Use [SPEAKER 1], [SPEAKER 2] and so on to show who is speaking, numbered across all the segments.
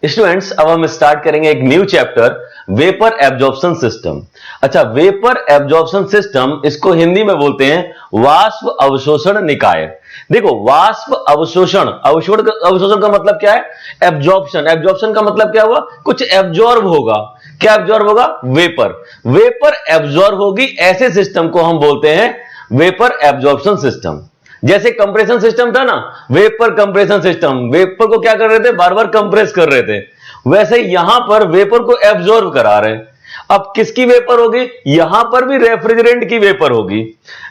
[SPEAKER 1] Students, अब हम start करेंगे एक new chapter, vapour absorption system. अच्छा, वेपर एब्जॉर्प्शन सिस्टम, इसको हिंदी में बोलते हैं वाष्प अवशोषण निकाय। देखो, वाष्प अवशोषण, अवशोषण का मतलब क्या है? एब्जॉर्प्शन। एब्जॉर्प्शन का मतलब क्या हुआ? कुछ एब्जॉर्ब होगा। क्या एब्जॉर्ब होगा? वेपर। वेपर एब्जॉर्ब होगी, ऐसे सिस्टम को हम बोलते हैं वेपर एब्जॉर्प्शन सिस्टम। जैसे कंप्रेशन सिस्टम था ना, वेपर कंप्रेशन सिस्टम, वेपर को क्या कर रहे थे? बार बार कंप्रेस कर रहे थे। वैसे यहां पर वेपर को एब्जॉर्ब करा रहे हैं। अब किसकी वेपर होगी? यहां पर भी रेफ्रिजरेंट की वेपर होगी,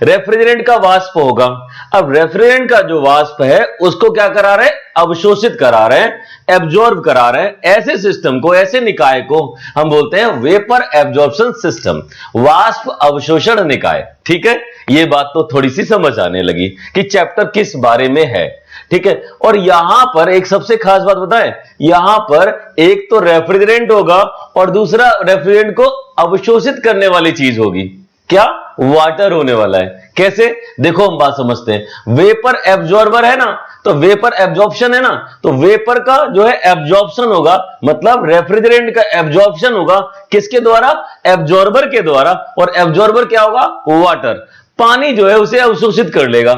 [SPEAKER 1] रेफ्रिजरेंट का वाष्प होगा। अब रेफ्रिजरेंट का जो वाष्प है उसको क्या करा रहे हैं? अवशोषित करा रहे हैं, एब्जॉर्ब करा रहे हैं। ऐसे सिस्टम को, ऐसे निकाय को हम बोलते हैं वेपर एब्जॉर्प्शन सिस्टम, वाष्प अवशोषण निकाय। ठीक है, ये बात तो थोड़ी सी समझ आने लगी कि चैप्टर किस बारे में है। ठीक है, और यहां पर एक सबसे खास बात बताएं, यहां पर एक तो रेफ्रिजरेंट होगा और दूसरा रेफ्रिजरेंट को अवशोषित करने वाली चीज होगी। क्या? वाटर होने वाला है। कैसे? देखो, हम बात समझते हैं। वेपर एब्जॉर्बर है ना, तो वेपर एब्जॉर्प्शन है ना, तो वेपर का जो है एब्जॉर्प्शन होगा, मतलब रेफ्रिजरेंट का एब्जॉर्प्शन होगा। किसके द्वारा? एब्जॉर्बर के द्वारा। और एब्जॉर्बर क्या होगा? वाटर। पानी जो है उसे अवशोषित कर लेगा।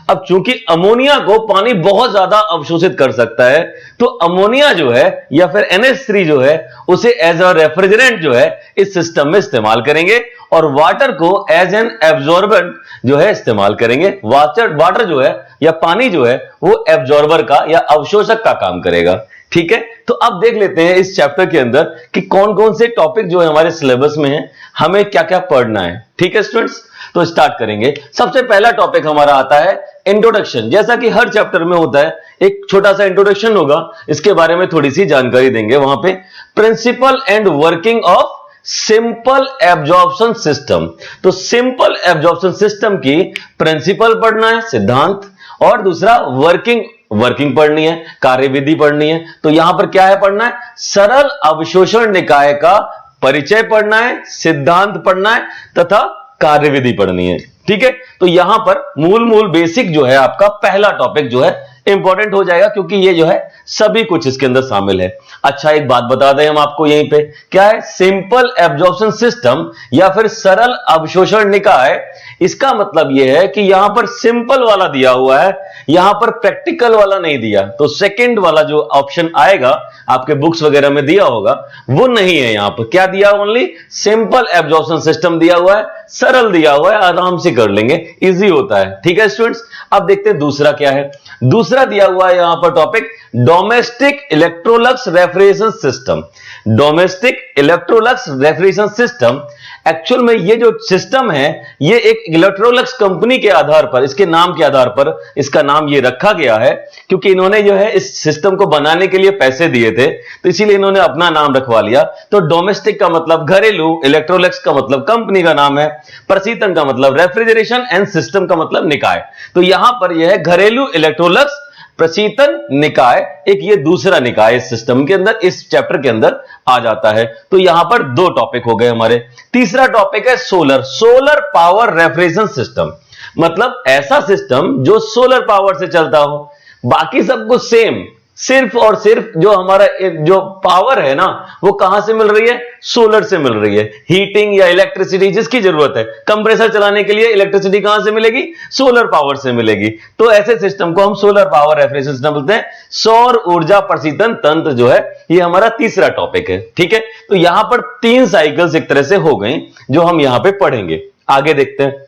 [SPEAKER 1] अब चूंकि अमोनिया को पानी बहुत ज्यादा अवशोषित कर सकता है, तो अमोनिया जो है या फिर NH3 जो है उसे एज अ रेफ्रिजरेंट जो है इस सिस्टम में इस्तेमाल करेंगे, और वाटर को एज एन एब्जॉर्बेंट जो है इस्तेमाल करेंगे। वाटर जो है या पानी जो है वो एब्जॉर्बर का या अवशोषक का काम करेगा। ठीक है, तो अब देख लेते हैं इस चैप्टर के अंदर कि कौन कौन से टॉपिक जो है हमारे सिलेबस में है, हमें क्या क्या पढ़ना है। ठीक है स्टूडेंट्स, तो स्टार्ट करेंगे। सबसे पहला टॉपिक हमारा आता है इंट्रोडक्शन। जैसा कि हर चैप्टर में होता है, एक छोटा सा इंट्रोडक्शन होगा, इसके बारे में थोड़ी सी जानकारी देंगे। वहां पे principle and working of simple absorption system. तो सिंपल एब्जॉर्प्शन सिस्टम की प्रिंसिपल पढ़ना है, सिद्धांत, और दूसरा वर्किंग पढ़नी है, कार्यविधि पढ़नी है। तो यहां पर क्या है पढ़ना है? सरल अवशोषण निकाय का परिचय पढ़ना है, सिद्धांत पढ़ना है तथा कार्यविधि पढ़नी है। ठीक है, तो यहां पर मूल बेसिक जो है आपका पहला टॉपिक जो है इंपॉर्टेंट हो जाएगा, क्योंकि ये जो है सभी कुछ इसके अंदर शामिल है। अच्छा, एक बात बता दें हम आपको यहीं पे, क्या है सिंपल एब्जॉर्प्शन सिस्टम या फिर सरल अवशोषण निकाय? इसका मतलब यह है कि यहां पर सिंपल वाला दिया हुआ है, यहां पर प्रैक्टिकल वाला नहीं दिया। तो सेकंड वाला जो ऑप्शन आएगा आपके बुक्स वगैरह में दिया होगा वो नहीं है। यहां पर क्या दिया? ओनली सिंपल एब्जॉर्प्शन सिस्टम दिया हुआ है, सरल दिया हुआ है, आराम से कर लेंगे, इजी होता है। ठीक है स्टूडेंट्स, अब देखते हैं दूसरा क्या है। दूसरा दिया हुआ है यहां पर topic domestic Electrolux refrigeration system. Domestic Electrolux refrigeration system, actual में ये जो सिस्टम है ये एक इलेक्ट्रोलक्स कंपनी के आधार पर, इसके नाम के आधार पर इसका नाम ये रखा गया है, क्योंकि इन्होंने जो है इस सिस्टम को बनाने के लिए पैसे दिए थे, तो इसीलिए इन्होंने अपना नाम रखवा लिया। तो डोमेस्टिक का मतलब घरेलू, इलेक्ट्रोलक्स का मतलब कंपनी का नाम है, प्रशीतन का मतलब रेफ्रिजरेशन, एंड सिस्टम का मतलब निकाय। तो यहां पर यह है घरेलू इलेक्ट्रोलक्स प्रशीतन निकाय, एक ये दूसरा निकाय इस सिस्टम के अंदर, इस चैप्टर के अंदर आ जाता है। तो यहां पर दो टॉपिक हो गए हमारे। तीसरा टॉपिक है सोलर पावर रेफ्रिजरेशन सिस्टम, मतलब ऐसा सिस्टम जो सोलर पावर से चलता हो। बाकी सब कुछ सेम, सिर्फ और सिर्फ जो हमारा जो पावर है ना वो कहां से मिल रही है? सोलर से मिल रही है। हीटिंग या इलेक्ट्रिसिटी जिसकी जरूरत है, कंप्रेसर चलाने के लिए इलेक्ट्रिसिटी कहां से मिलेगी? सोलर पावर से मिलेगी। तो ऐसे सिस्टम को हम सोलर पावर रेफ्रिजरेशन सिस्टम बोलते हैं। सौर ऊर्जा प्रशीतन तंत्र जो है ये हमारा तीसरा टॉपिक है। ठीक है, तो यहां पर 3 साइकिल्स एक तरह से हो गई जो हम यहां पे पढ़ेंगे। आगे देखते हैं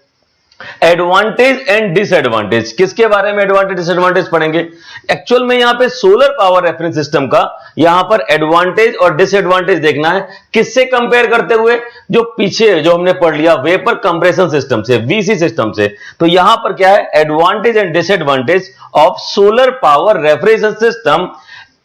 [SPEAKER 1] एडवांटेज एंड डिसएडवांटेज। किसके बारे में एडवांटेज डिसएडवांटेज पढ़ेंगे? एक्चुअल में यहां पे सोलर पावर रेफरेंस सिस्टम का यहां पर एडवांटेज और डिसएडवांटेज देखना है। किससे कंपेयर करते हुए? जो पीछे जो हमने पढ़ लिया वेपर कंप्रेशन सिस्टम से, VC सिस्टम से। तो यहां पर क्या है? Advantage and disadvantage of solar power refrigeration system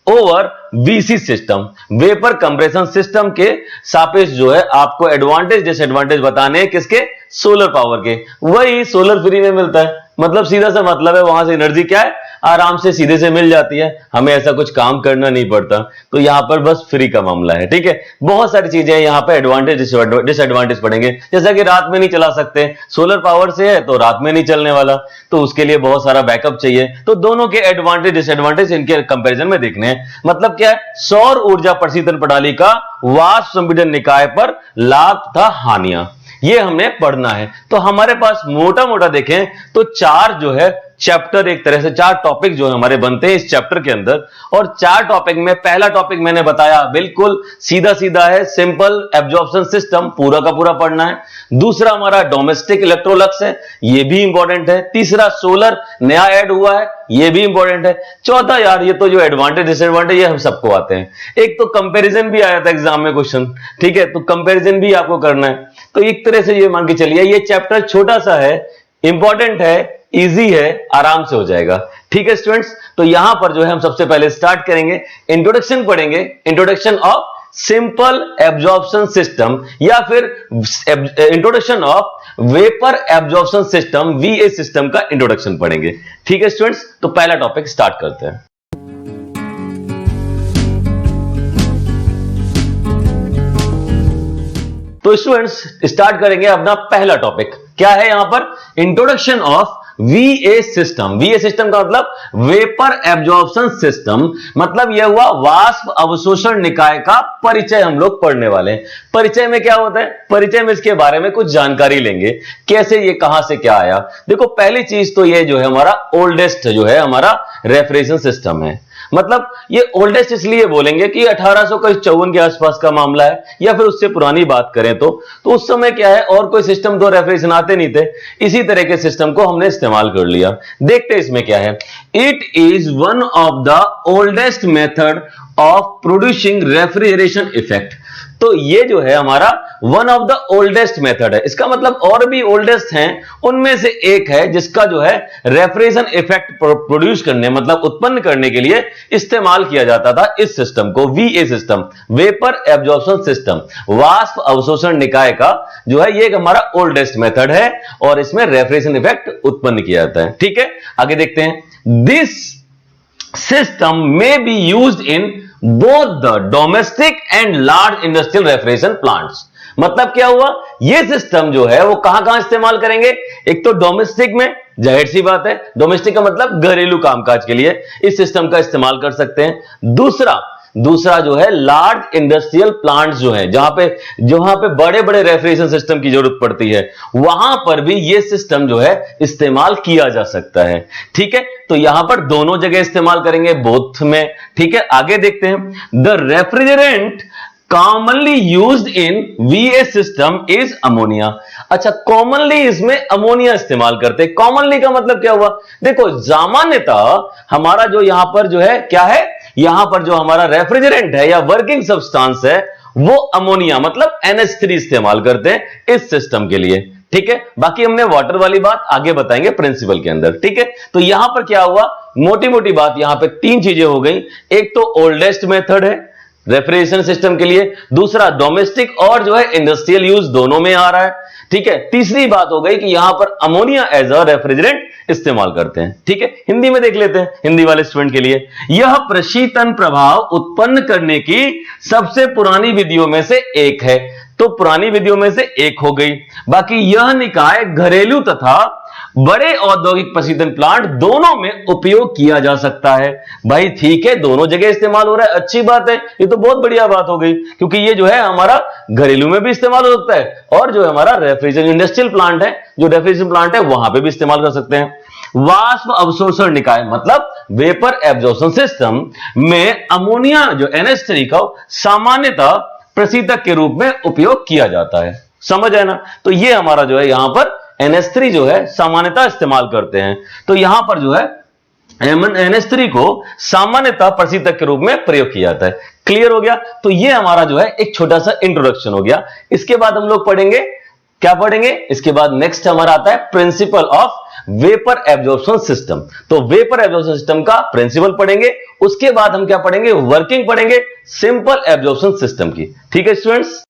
[SPEAKER 1] over VC system. Vapour compression system के सापेक्ष जो है आपको एडवांटेज डिसएडवांटेज बताने हैं। किसके? सोलर पावर के। वही सोलर फ्री में मिलता है, मतलब सीधा सा मतलब है वहां से एनर्जी क्या है? आराम से सीधे से मिल जाती है, हमें ऐसा कुछ काम करना नहीं पड़ता। तो यहां पर बस फ्री का मामला है, ठीक है। बहुत सारी चीजें यहां पर एडवांटेज डिसएडवांटेज पड़ेंगे, जैसा कि रात में नहीं चला सकते, सोलर पावर से है तो रात में नहीं चलने वाला, तो उसके लिए बहुत सारा बैकअप चाहिए। तो दोनों के एडवांटेज डिसएडवांटेज इनके कंपैरिजन में देखने हैं। मतलब क्या है, सौर ऊर्जा प्रशीतन प्रणाली का वाष्प संपीड़न निकाय पर लाभ तथा हानियां, ये हमने पढ़ना है। तो हमारे पास मोटा मोटा देखें तो चार जो है चैप्टर, एक तरह से चार टॉपिक जो हमारे बनते हैं इस चैप्टर के अंदर। और चार टॉपिक में पहला टॉपिक मैंने बताया बिल्कुल सीधा सीधा है, सिंपल एब्जॉर्प्शन सिस्टम, पूरा का पूरा पढ़ना है। दूसरा हमारा डोमेस्टिक इलेक्ट्रोलक्स है, ये भी इंपॉर्टेंट है। तीसरा सोलर नया ऐड हुआ है, ये भी इंपॉर्टेंट है। चौथा यार ये तो जो एडवांटेज डिसएडवांटेज ये हम सबको आते हैं। एक तो कंपैरिजन भी आया था एग्जाम में क्वेश्चन, ठीक है, तो कंपैरिजन भी आपको करना है। तो एक तरह से ये मान के चलिए ये चैप्टर छोटा सा है, इंपॉर्टेंट है, इजी है, आराम से हो जाएगा, ठीक है स्टूडेंट्स। तो यहां पर जो है हम सबसे पहले स्टार्ट करेंगे, इंट्रोडक्शन पढ़ेंगे, introduction of simple absorption system या फिर introduction of vapour absorption system, वीए system का इंट्रोडक्शन पढ़ेंगे, ठीक है स्टूडेंट्स। तो पहला टॉपिक स्टार्ट करते हैं। तो स्टूडेंट्स स्टार्ट करेंगे अपना पहला टॉपिक, क्या है यहां पर, इंट्रोडक्शन ऑफ वीए सिस्टम। वीए सिस्टम का मतलब वेपर एब्जॉर्प्शन सिस्टम, मतलब यह हुआ वाष्प अवशोषण निकाय का परिचय हम लोग पढ़ने वाले हैं। परिचय में क्या होता है, परिचय में इसके बारे में कुछ जानकारी लेंगे, कैसे ये कहां से क्या आया। देखो पहली चीज तो ये जो है हमारा ओल्डेस्ट जो है हमारा रेफ्रिजरेशन सिस्टम है। मतलब ये ओल्डेस्ट इसलिए बोलेंगे कि 1854 के आसपास का मामला है, या फिर उससे पुरानी बात करें तो उस समय क्या है और कोई सिस्टम तो रेफ्रिजरेशन आते नहीं थे, इसी तरह के सिस्टम को हमने इस्तेमाल कर लिया। देखते हैं इसमें क्या है। It is one of the oldest method of producing refrigeration effect. तो ये जो है हमारा one of the oldest method है, इसका मतलब और भी ओल्डेस्ट हैं, उनमें से एक है जिसका जो है रेफ्रिजरेशन इफेक्ट प्रोड्यूस करने मतलब उत्पन्न करने के लिए इस्तेमाल किया जाता था इस सिस्टम को, वीए सिस्टम, वेपर एब्जॉर्प्शन सिस्टम, वाष्प अवशोषण निकाय का जो है ये हमारा ओल्डेस्ट मेथड है और इसमें रेफ्रिजरेशन इफेक्ट उत्पन्न किया जाता है, ठीक है। आगे देखते हैं। दिस सिस्टम में be used in both the domestic and large industrial refrigeration plants। मतलब क्या हुआ, ये सिस्टम जो है वो कहां कहां इस्तेमाल करेंगे, एक तो डोमेस्टिक में, जाहिर सी बात है डोमेस्टिक का मतलब घरेलू कामकाज के लिए इस सिस्टम का इस्तेमाल कर सकते हैं। दूसरा जो है लार्ज इंडस्ट्रियल प्लांट्स जो है, जहां पे बड़े बड़े रेफ्रिजरेशन सिस्टम की जरूरत पड़ती है, वहां पर भी ये सिस्टम जो है इस्तेमाल किया जा सकता है, ठीक है। तो यहां पर दोनों जगह इस्तेमाल करेंगे, बोथ में, ठीक है। आगे देखते हैं। The refrigerant commonly used in वीए system is ammonia. अच्छा, कॉमनली इसमें अमोनिया इस्तेमाल करते हैं। कॉमनली का मतलब क्या हुआ, देखो सामान्यतः हमारा जो यहां पर जो है क्या है, यहां पर जो हमारा रेफ्रिजरेंट है या वर्किंग सब्सटेंस है वो अमोनिया मतलब NH3 इस्तेमाल करते हैं इस सिस्टम के लिए, ठीक है। बाकी हमने वाटर वाली बात आगे बताएंगे प्रिंसिपल के अंदर, ठीक है। तो यहां पर क्या हुआ, मोटी मोटी बात यहां पे तीन चीजें हो गई। एक तो ओल्डेस्ट मेथड है रेफ्रिजरेशन सिस्टम के लिए, दूसरा डोमेस्टिक और जो है इंडस्ट्रियल यूज दोनों में आ रहा है, ठीक है। तीसरी बात हो गई कि यहां पर अमोनिया एज अ रेफ्रिजरेंट इस्तेमाल करते हैं, ठीक है। हिंदी में देख लेते हैं, हिंदी वाले स्टूडेंट के लिए, यह प्रशीतन प्रभाव उत्पन्न करने की सबसे पुरानी विधियों में से एक है। तो पुरानी विधियों में से एक हो गई। बाकी यह निकाय घरेलू तथा बड़े औद्योगिक प्रशीतन प्लांट दोनों में उपयोग किया जा सकता है। भाई ठीक है, दोनों जगह इस्तेमाल हो रहा है, अच्छी बात है, ये तो बहुत बढ़िया बात हो गई, क्योंकि ये जो है हमारा घरेलू में भी इस्तेमाल हो सकता है और जो हमारा रेफ्रिजरेशन इंडस्ट्रियल प्लांट है, जो रेफ्रिजरेशन प्लांट है वहां पे भी इस्तेमाल कर सकते हैं। वाष्प अवशोषण निकाय मतलब वेपर एब्जॉर्प्शन सिस्टम में अमोनिया जो NH3 का सामान्यतः प्रशीतक के रूप में उपयोग किया जाता है, समझ है ना। तो ये हमारा जो है यहां पर NH3 जो है सामान्यतः इस्तेमाल करते हैं। तो यहां पर जो है NH3 को सामान्यतः प्रशीतक के रूप में प्रयोग किया जाता है। क्लियर हो गया। तो ये हमारा जो है एक छोटा सा इंट्रोडक्शन हो गया। इसके बाद हम लोग पढ़ेंगे, क्या पढ़ेंगे, इसके बाद नेक्स्ट हमारा आता है principle of vapour absorption system. तो वेपर एब्जॉर्प्शन सिस्टम का प्रिंसिपल पढ़ेंगे, उसके बाद हम क्या पढ़ेंगे, वर्किंग पढ़ेंगे सिंपल एब्जॉर्प्शन सिस्टम की, ठीक है स्टूडेंट्स।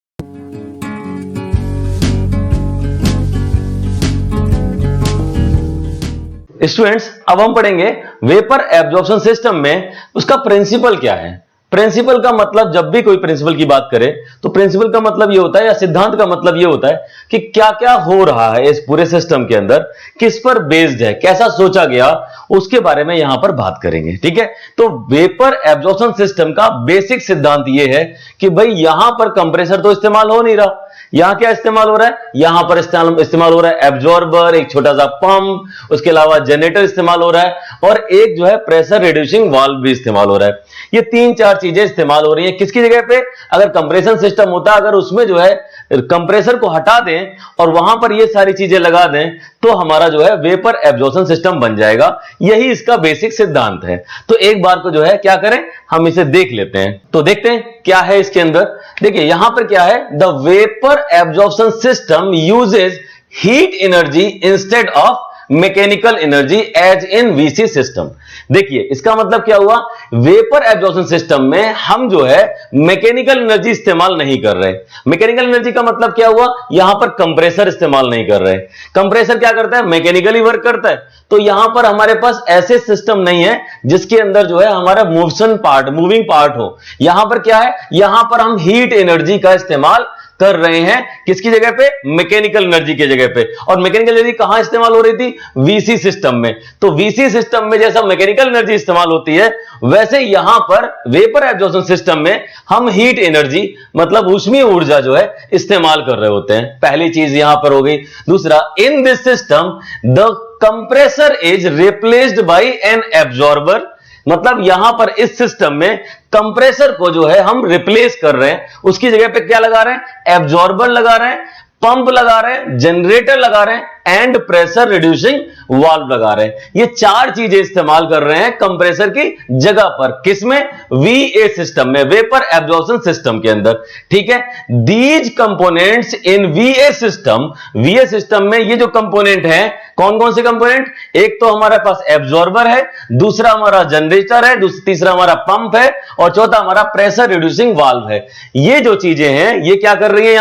[SPEAKER 1] स्टूडेंट्स अब हम पढ़ेंगे वेपर एब्जॉर्प्शन सिस्टम में उसका प्रिंसिपल क्या है। प्रिंसिपल का मतलब, जब भी कोई प्रिंसिपल की बात करे तो प्रिंसिपल का मतलब यह होता है, या सिद्धांत का मतलब यह होता है कि क्या क्या हो रहा है इस पूरे सिस्टम के अंदर, किस पर बेस्ड है, कैसा सोचा गया, उसके बारे में यहां पर बात करेंगे। ठीक है, तो वेपर एब्जॉर्प्शन सिस्टम का बेसिक सिद्धांत यह है कि भाई यहां पर कंप्रेसर तो इस्तेमाल हो नहीं रहा, यहां क्या इस्तेमाल हो रहा है, यहां पर इस्तेमाल हो रहा है एब्जॉर्बर, एक छोटा सा पंप, उसके अलावा जनरेटर इस्तेमाल हो रहा है, और एक जो है प्रेशर रिड्यूसिंग वाल्व भी इस्तेमाल हो रहा है। ये तीन चार चीजें इस्तेमाल हो रही हैं किसकी जगह पे, अगर कंप्रेशन सिस्टम होता, अगर उसमें जो है कंप्रेसर को हटा दें और वहां पर ये सारी चीजें लगा दें तो हमारा जो है वेपर एब्जॉर्प्शन सिस्टम बन जाएगा। यही इसका बेसिक सिद्धांत है। तो एक बार को जो है क्या करें, हम इसे देख लेते हैं। तो देखते हैं क्या है इसके अंदर। देखिए यहां पर क्या है, the vapour absorption system uses heat energy instead of mechanical energy as in VC system. देखिए इसका मतलब क्या हुआ, वेपर एब्जॉर्प्शन सिस्टम में हम जो है मैकेनिकल एनर्जी इस्तेमाल नहीं कर रहे। मैकेनिकल एनर्जी का मतलब क्या हुआ, यहां पर कंप्रेसर इस्तेमाल नहीं कर रहे। कंप्रेसर क्या करता है, मैकेनिकली वर्क करता है। तो यहां पर हमारे पास ऐसे सिस्टम नहीं है जिसके अंदर जो है हमारा मूविंग पार्ट हो। यहां पर क्या है, यहां पर हम हीट एनर्जी का इस्तेमाल कर रहे हैं किसकी जगह पे, मैकेनिकल एनर्जी की जगह पे। और मैकेनिकल एनर्जी कहां इस्तेमाल हो रही थी, वीसी सिस्टम में। तो वीसी सिस्टम में जैसा मैकेनिकल एनर्जी इस्तेमाल होती है, वैसे यहां पर वेपर एब्जॉर्प्शन सिस्टम में हम हीट एनर्जी मतलब ऊष्मीय ऊर्जा जो है इस्तेमाल कर रहे होते हैं। पहली चीज यहां पर हो गई। दूसरा, in this system the compressor is replaced by an absorber, मतलब यहां पर इस सिस्टम में कंप्रेसर को जो है हम रिप्लेस कर रहे हैं, उसकी जगह पे क्या लगा रहे हैं, एब्जॉर्बर लगा रहे हैं, पंप लगा रहे हैं, जनरेटर लगा रहे हैं एंड प्रेशर रिड्यूसिंग वाल्व लगा रहे हैं। ये चार चीजें इस्तेमाल कर रहे हैं कंप्रेसर की जगह पर, किसमें, वीए सिस्टम में, वेपर एब्जॉर्प्शन सिस्टम के अंदर। ठीक है, दीज कंपोनेंट्स इन वीए सिस्टम में ये जो कंपोनेंट है, कौन कौन से कंपोनेंट, एक तो हमारे पास एब्जॉर्बर है, दूसरा हमारा जनरेटर है, तीसरा हमारा पंप है, और चौथा हमारा प्रेशर रिड्यूसिंग वाल्व है। ये जो चीजें हैं ये क्या कर रही है,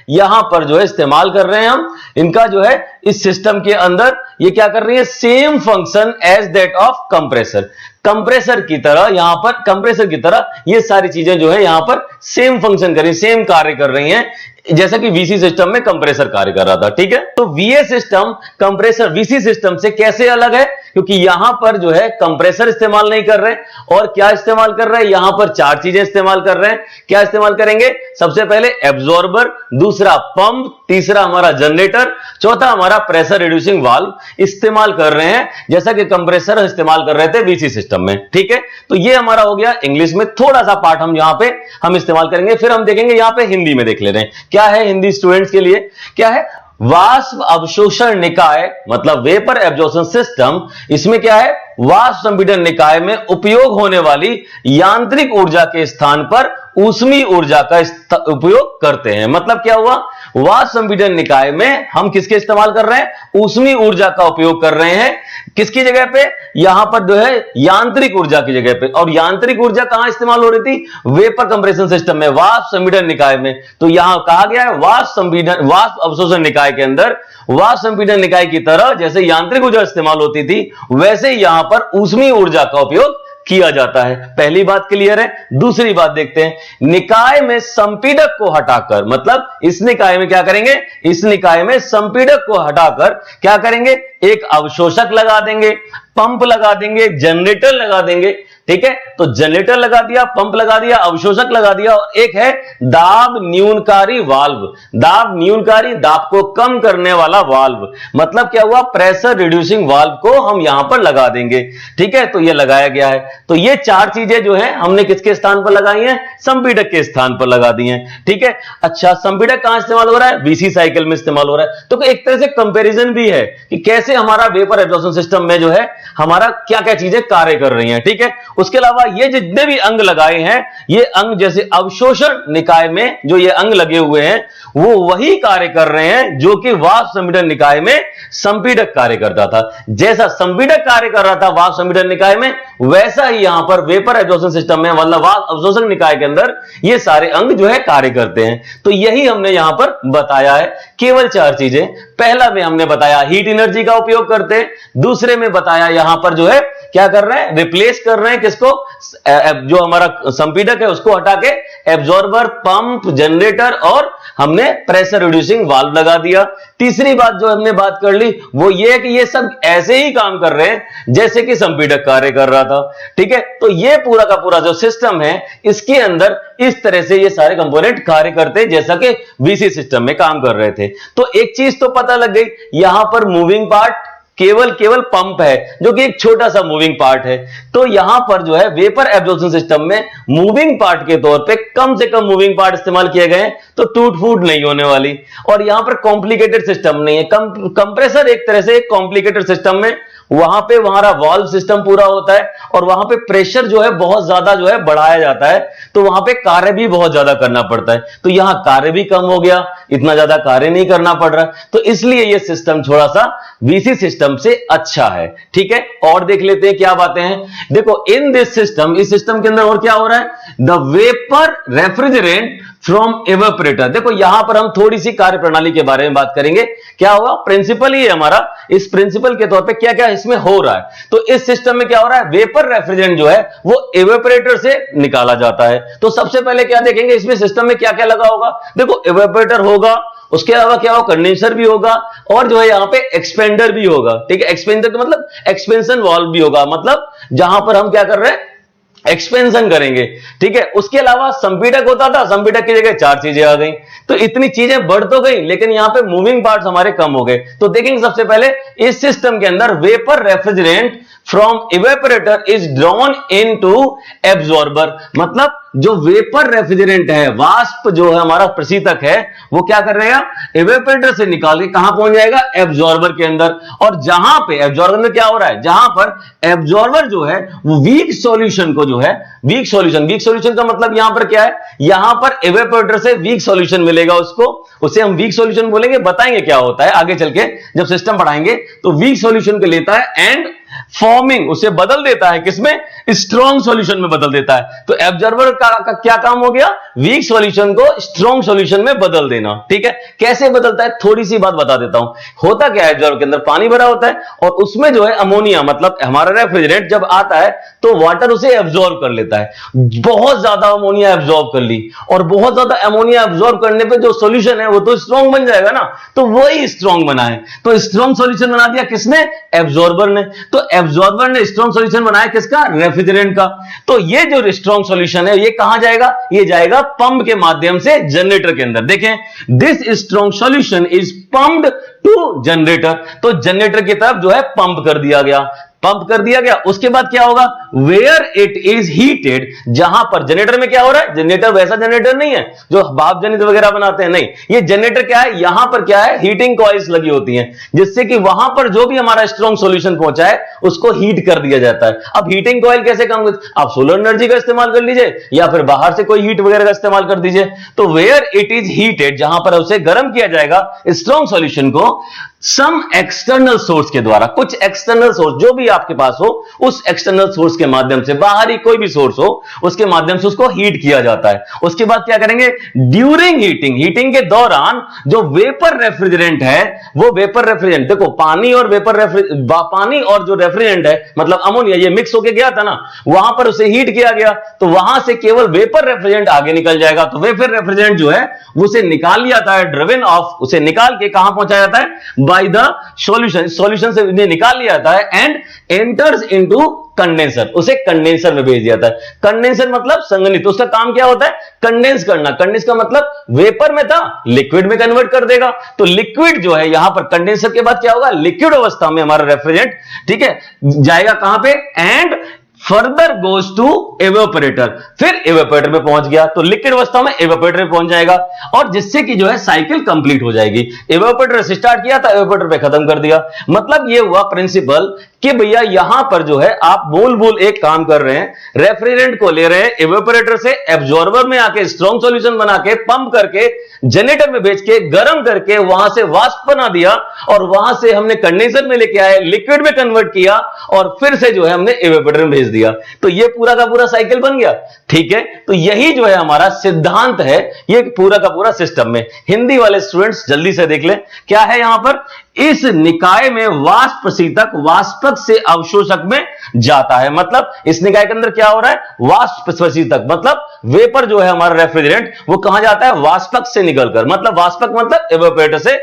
[SPEAKER 1] यहां पर जो है इस्तेमाल कर रहे हैं हम इनका, जो है इस सिस्टम के अंदर ये क्या कर रही है, same function as that of compressor. Compressor की तरह यहां पर, कंप्रेसर की तरह ये सारी चीजें जो है यहां पर सेम फंक्शन कर रही, सेम कार्य कर रही हैं जैसा कि वीसी सिस्टम में कंप्रेसर कार्य कर रहा था। ठीक है, तो वीए सिस्टम कंप्रेसर वीसी सिस्टम से कैसे अलग है, क्योंकि यहां पर जो है कंप्रेसर इस्तेमाल नहीं कर रहे, और क्या इस्तेमाल कर रहे हैं, यहां पर चार चीजें इस्तेमाल कर रहे हैं। क्या इस्तेमाल करेंगे, सबसे पहले एब्जॉर्बर, दूसरा पंप, तीसरा हमारा जनरेटर, चौथा हमारा प्रेशर रिड्यूसिंग वाल्व इस्तेमाल कर रहे हैं जैसा कि कंप्रेसर इस्तेमाल कर रहे थे वीसी सिस्टम में। ठीक है, तो ये हमारा हो गया इंग्लिश में थोड़ा सा पार्ट हम यहां पे हम इस्तेमाल करेंगे, फिर हम देखेंगे यहां पे हिंदी में देख ले रहे हैं। क्या है हिंदी स्टूडेंट्स के लिए, क्या है, वाष्प अवशोषण निकाय मतलब वेपर एब्जॉर्प्शन सिस्टम, इसमें क्या है, वाष्प संपीड़न निकाय में उपयोग होने वाली यांत्रिक ऊर्जा के स्थान पर ऊष्मीय ऊर्जा का उपयोग करते हैं। मतलब क्या हुआ, वाष्प संपीड़न निकाय में हम किसके इस्तेमाल कर रहे हैं, ऊष्मीय ऊर्जा का उपयोग कर रहे हैं। किसकी जगह पे, यहां पर जो है यांत्रिक ऊर्जा की जगह पे। और यांत्रिक ऊर्जा कहां इस्तेमाल हो रही थी, वेपर कंप्रेशन सिस्टम में, वाष्प संपीड़न निकाय में। तो यहां कहा गया है वाष्प अवशोषण निकाय के अंदर वाष्प संपीड़न निकाय की तरह जैसे यांत्रिक ऊर्जा इस्तेमाल होती थी, वैसे यहां पर ऊष्मीय ऊर्जा का उपयोग किया जाता है। पहली बात क्लियर है। दूसरी बात देखते हैं, निकाय में संपीड़क को हटाकर, मतलब इस निकाय में क्या करेंगे, इस निकाय में संपीड़क को हटाकर क्या करेंगे, एक अवशोषक लगा देंगे, पंप लगा देंगे, जनरेटर लगा देंगे। ठीक है, तो जनरेटर लगा दिया, पंप लगा दिया, अवशोषक लगा दिया, और एक है दाब न्यूनकारी वाल्व। दाब न्यूनकारी, दाब को कम करने वाला वाल्व। मतलब क्या हुआ, प्रेशर रिड्यूसिंग वाल्व को हम यहां पर लगा देंगे। ठीक है, तो ये लगाया गया है। तो ये चार चीजें जो है हमने किसके स्थान पर लगाई हैं, संपीड़क के स्थान पर लगा दी हैं। ठीक है, अच्छा संपीड़क कहां इस्तेमाल हो रहा है, वीसी साइकिल में इस्तेमाल हो रहा है। तो एक तरह से कंपैरिजन भी है कि कैसे हमारा वेपर एब्जॉर्प्शन सिस्टम में जो है हमारा क्या क्या चीजें कार्य कर रही हैं। ठीक है, उसके अलावा ये जितने भी अंग लगाए हैं, ये अंग जैसे अवशोषण निकाय में जो ये अंग लगे हुए हैं वो वही कार्य कर रहे हैं जो कि वाष्प संपीड़न निकाय में संपीडक कार्य करता था। जैसा संपीडक कार्य कर रहा था वाष्प संपीड़न निकाय में, वैसा ही यहां पर वेपर एब्जॉर्प्शन सिस्टम में मतलब वाष्प अवशोषण निकाय के अंदर ये सारे अंग जो है कार्य करते हैं। तो यही हमने यहां पर बताया है, केवल 4 चीजें। पहला में हमने बताया हीट एनर्जी का उपयोग करते हैं, दूसरे में बताया यहां पर जो है क्या कर रहे हैं, रिप्लेस कर रहे हैं किसको, जो हमारा संपीडक है उसको हटा के एब्जॉर्बर, पंप, जनरेटर और हमने प्रेशर रिड्यूसिंग वाल्व लगा दिया। तीसरी बात जो हमने बात कर ली वो ये है कि ये सब ऐसे ही काम कर रहे हैं जैसे कि संपीडक कार्य कर रहा था। ठीक है, तो ये पूरा का पूरा जो सिस्टम है इसके अंदर इस तरह से ये सारे कंपोनेंट कार्य करते हैं जैसा कि वीसी सिस्टम में काम कर रहे थे। तो एक चीज तो पता लग गई, यहां पर मूविंग पार्ट केवल पंप है जो कि एक छोटा सा मूविंग पार्ट है। तो यहां पर जो है वेपर एब्जॉर्प्शन सिस्टम में मूविंग पार्ट के तौर पे कम से कम मूविंग पार्ट इस्तेमाल किए गए हैं, तो टूट फूट नहीं होने वाली। और यहां पर कॉम्प्लिकेटेड सिस्टम नहीं है, कंप्रेसर एक तरह से एक कॉम्प्लिकेटेड सिस्टम में वहां पे हमारा वाल्व सिस्टम पूरा होता है और वहां पे प्रेशर जो है बहुत ज्यादा जो है बढ़ाया जाता है, तो वहां पे कार्य भी बहुत ज्यादा करना पड़ता है। तो यहां कार्य भी कम हो गया, इतना ज्यादा कार्य नहीं करना पड़ रहा, तो इसलिए यह सिस्टम थोड़ा सा वीसी सिस्टम से अच्छा है। ठीक है, और देख लेते हैं क्या बातें हैं। देखो इन दिस सिस्टम, इस सिस्टम के अंदर और क्या हो रहा है, the vapour refrigerant from evaporator. देखो यहां पर हम थोड़ी सी कार्य प्रणाली के बारे में बात करेंगे। क्या होगा, प्रिंसिपल ही है हमारा, इस प्रिंसिपल के तौर पे क्या क्या इसमें हो रहा है। तो इस सिस्टम में क्या हो रहा है, वेपर रेफ्रिजरेंट जो है वो एवेपोरेटर से निकाला जाता है। तो सबसे पहले क्या देखेंगे, इसमें सिस्टम में क्या क्या लगा होगा। देखो एवेपोरेटर होगा, उसके अलावा क्या होगा, कंडेंसर भी होगा और जो है यहां पे एक्सपेंडर भी होगा। ठीक है, एक्सपेंडर का मतलब एक्सपेंशन वाल्व भी होगा, मतलब जहां पर हम क्या कर रहे हैं, एक्सपेंशन करेंगे। ठीक है, उसके अलावा संपीडक होता था, संपीडक की जगह 4 चीजें आ गई। तो इतनी चीजें बढ़ तो गई लेकिन यहां पे मूविंग पार्ट्स हमारे कम हो गए। तो देखेंगे सबसे पहले इस सिस्टम के अंदर vapour refrigerant from evaporator is drawn into absorber, मतलब जो वेपर रेफ्रिजरेंट है, वाष्प जो है हमारा प्रशीतक है, वो क्या कर रहेगा, इवेपोरेटर से निकाल के कहां पहुंच जाएगा, एब्जॉर्बर के अंदर। और जहां पे एब्जॉर्बर में क्या हो रहा है, जहां पर एब्जॉर्बर जो है वो वीक सॉल्यूशन को जो है, वीक सॉल्यूशन का मतलब यहां पर क्या है, यहां पर इवेपोरेटर से वीक सॉल्यूशन मिलेगा उसको, उसे हम वीक सॉल्यूशन बोलेंगे, बताएंगे क्या होता है आगे चल के जब सिस्टम पढ़ाएंगे। तो वीक सॉल्यूशन को लेता है एंड फॉर्मिंग, उसे बदल देता है किसमें, स्ट्रॉन्ग सॉल्यूशन में बदल देता है। तो एब्जॉर्बर का क्या काम हो गया, वीक सॉल्यूशन को स्ट्रॉन्ग सॉल्यूशन में बदल देना। ठीक है, कैसे बदलता है थोड़ी सी बात बता देता हूं। होता क्या है, एब्जॉर्बर के अंदर पानी भरा होता है और उसमें जो है अमोनिया, मतलब हमारा रेफ्रिजरेंट जब आता है तो वाटर उसे एब्जॉर्ब कर लेता है। बहुत ज्यादा अमोनिया एब्जॉर्ब कर ली और बहुत ज्यादा अमोनिया एब्जॉर्ब करने पे जो सॉल्यूशन है वो तो स्ट्रॉन्ग बन जाएगा ना, तो वही स्ट्रॉन्ग बना है। तो स्ट्रॉन्ग सॉल्यूशन बना दिया किसने, एब्जॉर्बर ने। तो एब्जॉर्बर ने स्ट्रॉन्ग सॉल्यूशन बनाया किसका, रेफ्रिजरेंट का। तो ये जो स्ट्रॉन्ग सॉल्यूशन है ये कहां जाएगा, ये जाएगा पंप के माध्यम से जनरेटर के अंदर। देखें this strong solution is pumped to generator, तो जनरेटर की तरफ जो है पंप कर दिया गया, पंप कर दिया गया। उसके बाद क्या होगा, वेयर इट इज हीटेड, जहां पर जनरेटर में क्या हो रहा है, जनरेटर वैसा जनरेटर नहीं है जो भाप जनित वगैरह बनाते हैं, नहीं, ये जनरेटर क्या है, यहां पर क्या है, हीटिंग कॉइल्स लगी होती हैं जिससे कि वहां पर जो भी हमारा स्ट्रॉन्ग सॉल्यूशन पहुंचा है उसको हीट कर दिया जाता है। अब हीटिंग कॉइल कैसे काम करती, आप सोलर एनर्जी का इस्तेमाल कर लीजिए या फिर बाहर से कोई हीट वगैरह का इस्तेमाल कर दीजिए। तो वेयर इट इज हीटेड, जहां पर उसे गर्म किया जाएगा स्ट्रॉन्ग सॉल्यूशन को सम एक्सटर्नल सोर्स के द्वारा, कुछ एक्सटर्नल सोर्स जो भी आपके पास हो उस एक्सटर्नल सोर्स के माध्यम से, बाहरी कोई भी सोर्स हो उसके माध्यम से उसको हीट किया जाता है। उसके बाद क्या करेंगे, ड्यूरिंग हीटिंग, हीटिंग के दौरान जो वेपर रेफ्रिजरेंट है, वो वेपर रेफ्रिजरेंट, देखो पानी और पानी और जो रेफ्रिजरेंट है मतलब अमोनिया, ये मिक्स होके गया था ना, वहां पर उसे हीट किया गया तो वहां से केवल वेपर रेफ्रिजरेंट आगे निकल जाएगा। तो वेपर रेफ्रिजरेंट जो है उसे निकाल लिया जाता है, ड्रिवन ऑफ, उसे निकाल के कहां पहुंचाया जाता है, बाय द सॉल्यूशन से निकाल लिया जाता है एंड एंटर्स इनटू कंडेंसर, उसे कंडेंसर में भेज दिया था। कंडेंसर मतलब संघनित, उसका काम क्या होता है, कंडेंस करना। कंडेंस का मतलब वेपर में था लिक्विड में कन्वर्ट कर देगा। तो लिक्विड जो है यहां पर कंडेंसर के बाद क्या होगा, लिक्विड अवस्था में हमारा रेफ्रिजरेंट, ठीक है, जाएगा कहां पे, and further goes to evaporator, फिर एवेपोरेटर पे पहुंच गया तो लिक्विड अवस्था में एवेपोरेटर पे पहुंच जाएगा, और जिससे कि जो है साइकिल कंप्लीट हो जाएगी। एवेपोरेटर से स्टार्ट किया था, एवेपोरेटर पे खत्म कर दिया। मतलब ये हुआ प्रिंसिपल कि भैया यहां पर जो है आप मूल एक काम कर रहे हैं, रेफ्रिजरेंट को ले रहे हैं एवेपोरेटर से, एब्जॉर्बर में आके स्ट्रॉन्ग सॉल्यूशन बना के पंप करके जनरेटर में भेज के गर्म करके वहां से वाष्प बना दिया, और वहां से हमने कंडेंसर में लेके आए, लिक्विड में कन्वर्ट किया, और फिर से जो है हमने एवेपोरेटर में भेज दिया। तो ये पूरा का पूरा साइकिल बन गया। ठीक है, तो यही जो है हमारा सिद्धांत है, ये पूरा का पूरा सिस्टम में। हिंदी वाले स्टूडेंट्स जल्दी से देख लें क्या है यहां पर। इस निकाय में वाष्प प्रशीतक वाष्पक से अवशोषक में जाता है। मतलब इस निकाय के अंदर क्या हो रहा है, वाष्प प्रशीतक मतलब वेपर जो है हमारा रेफ्रिजरेंट, वो कहां जाता है, वाष्पक से निकलकर, मतलब वाष्पक मतलब एवेपोरेटर से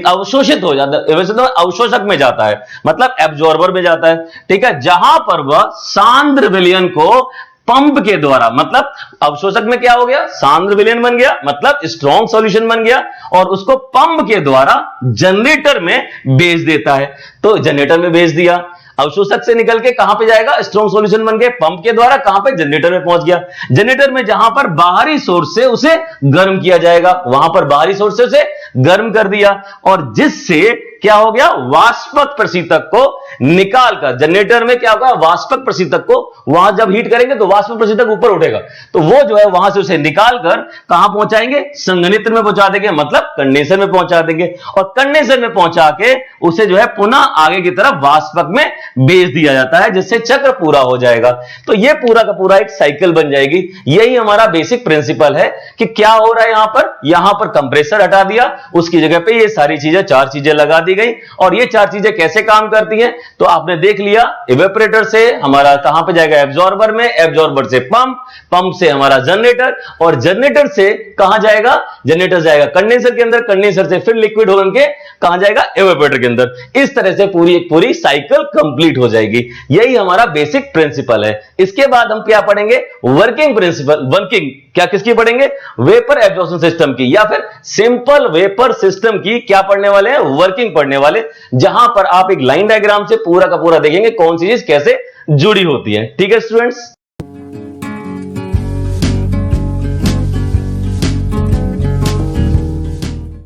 [SPEAKER 1] अवशोषित हो जाता है, अवशोषक में जाता है, मतलब एब्जॉर्बर में जाता है। ठीक है, जहां पर वह सांद्र विलयन को पंप के द्वारा, मतलब अवशोषक में क्या हो गया, सांद्र विलयन बन गया, मतलब स्ट्रॉन्ग सॉल्यूशन बन गया, और उसको पंप के द्वारा जनरेटर में भेज देता है। तो जनरेटर में भेज दिया, अवशोषक से निकल के कहां पे जाएगा, स्ट्रॉन्ग सॉल्यूशन बन के पंप के द्वारा कहां पे, जनरेटर में पहुंच गया। जनरेटर में जहां पर बाहरी सोर्स से उसे गर्म किया जाएगा, वहां पर बाहरी सोर्स से उसे गर्म कर दिया, और जिससे क्या हो गया, वाष्पक प्रशीतक को निकालकर जनरेटर में क्या होगा, वाष्पक प्रशीतक को वहां जब हीट करेंगे तो वाष्पक प्रशीतक ऊपर उठेगा, तो वो जो है वहां से उसे निकालकर कहां पहुंचाएंगे, संघनित्र में पहुंचा देंगे, मतलब कंडेंसर में पहुंचा देंगे, और कंडेंसर में पहुंचा के उसे जो है पुनः आगे की तरफ वाष्पक में भेज दिया जाता है, जिससे चक्र पूरा हो जाएगा। तो ये पूरा का पूरा एक साइकिल बन जाएगी। यही हमारा बेसिक प्रिंसिपल है कि क्या हो रहा है यहां पर कंप्रेसर हटा दिया, उसकी जगह पे ये सारी चीजें, चार चीजें लगा दी गई, और ये चार चीजें कैसे काम करती हैं, तो आपने देख लिया, इवेपोरेटर से हमारा कहां पे जाएगा, एब्जॉर्बर में, एब्जॉर्बर से पंप, पंप से हमारा जनरेटर, और जनरेटर से कहां जाएगा, जनरेटर जाएगा कंडेंसर के अंदर, कंडेंसर से फिर लिक्विड होकर के कहां जाएगा, इवेपोरेटर के अंदर। इस तरह से पूरी साइकिल कंप्लीट हो जाएगी। यही हमारा बेसिक प्रिंसिपल है। इसके बाद हम क्या पढ़ेंगे, वर्किंग प्रिंसिपल, वर्किंग क्या किसकी पढ़ेंगे, वेपर एब्जॉर्प्शन सिस्टम की, या फिर सिंपल वेपर सिस्टम की क्या पढ़ने वाले हैं, वर्किंग पढ़ने वाले, जहां पर आप एक लाइन डायग्राम से पूरा का पूरा देखेंगे कौन सी चीज कैसे जुड़ी होती है। ठीक है स्टूडेंट्स,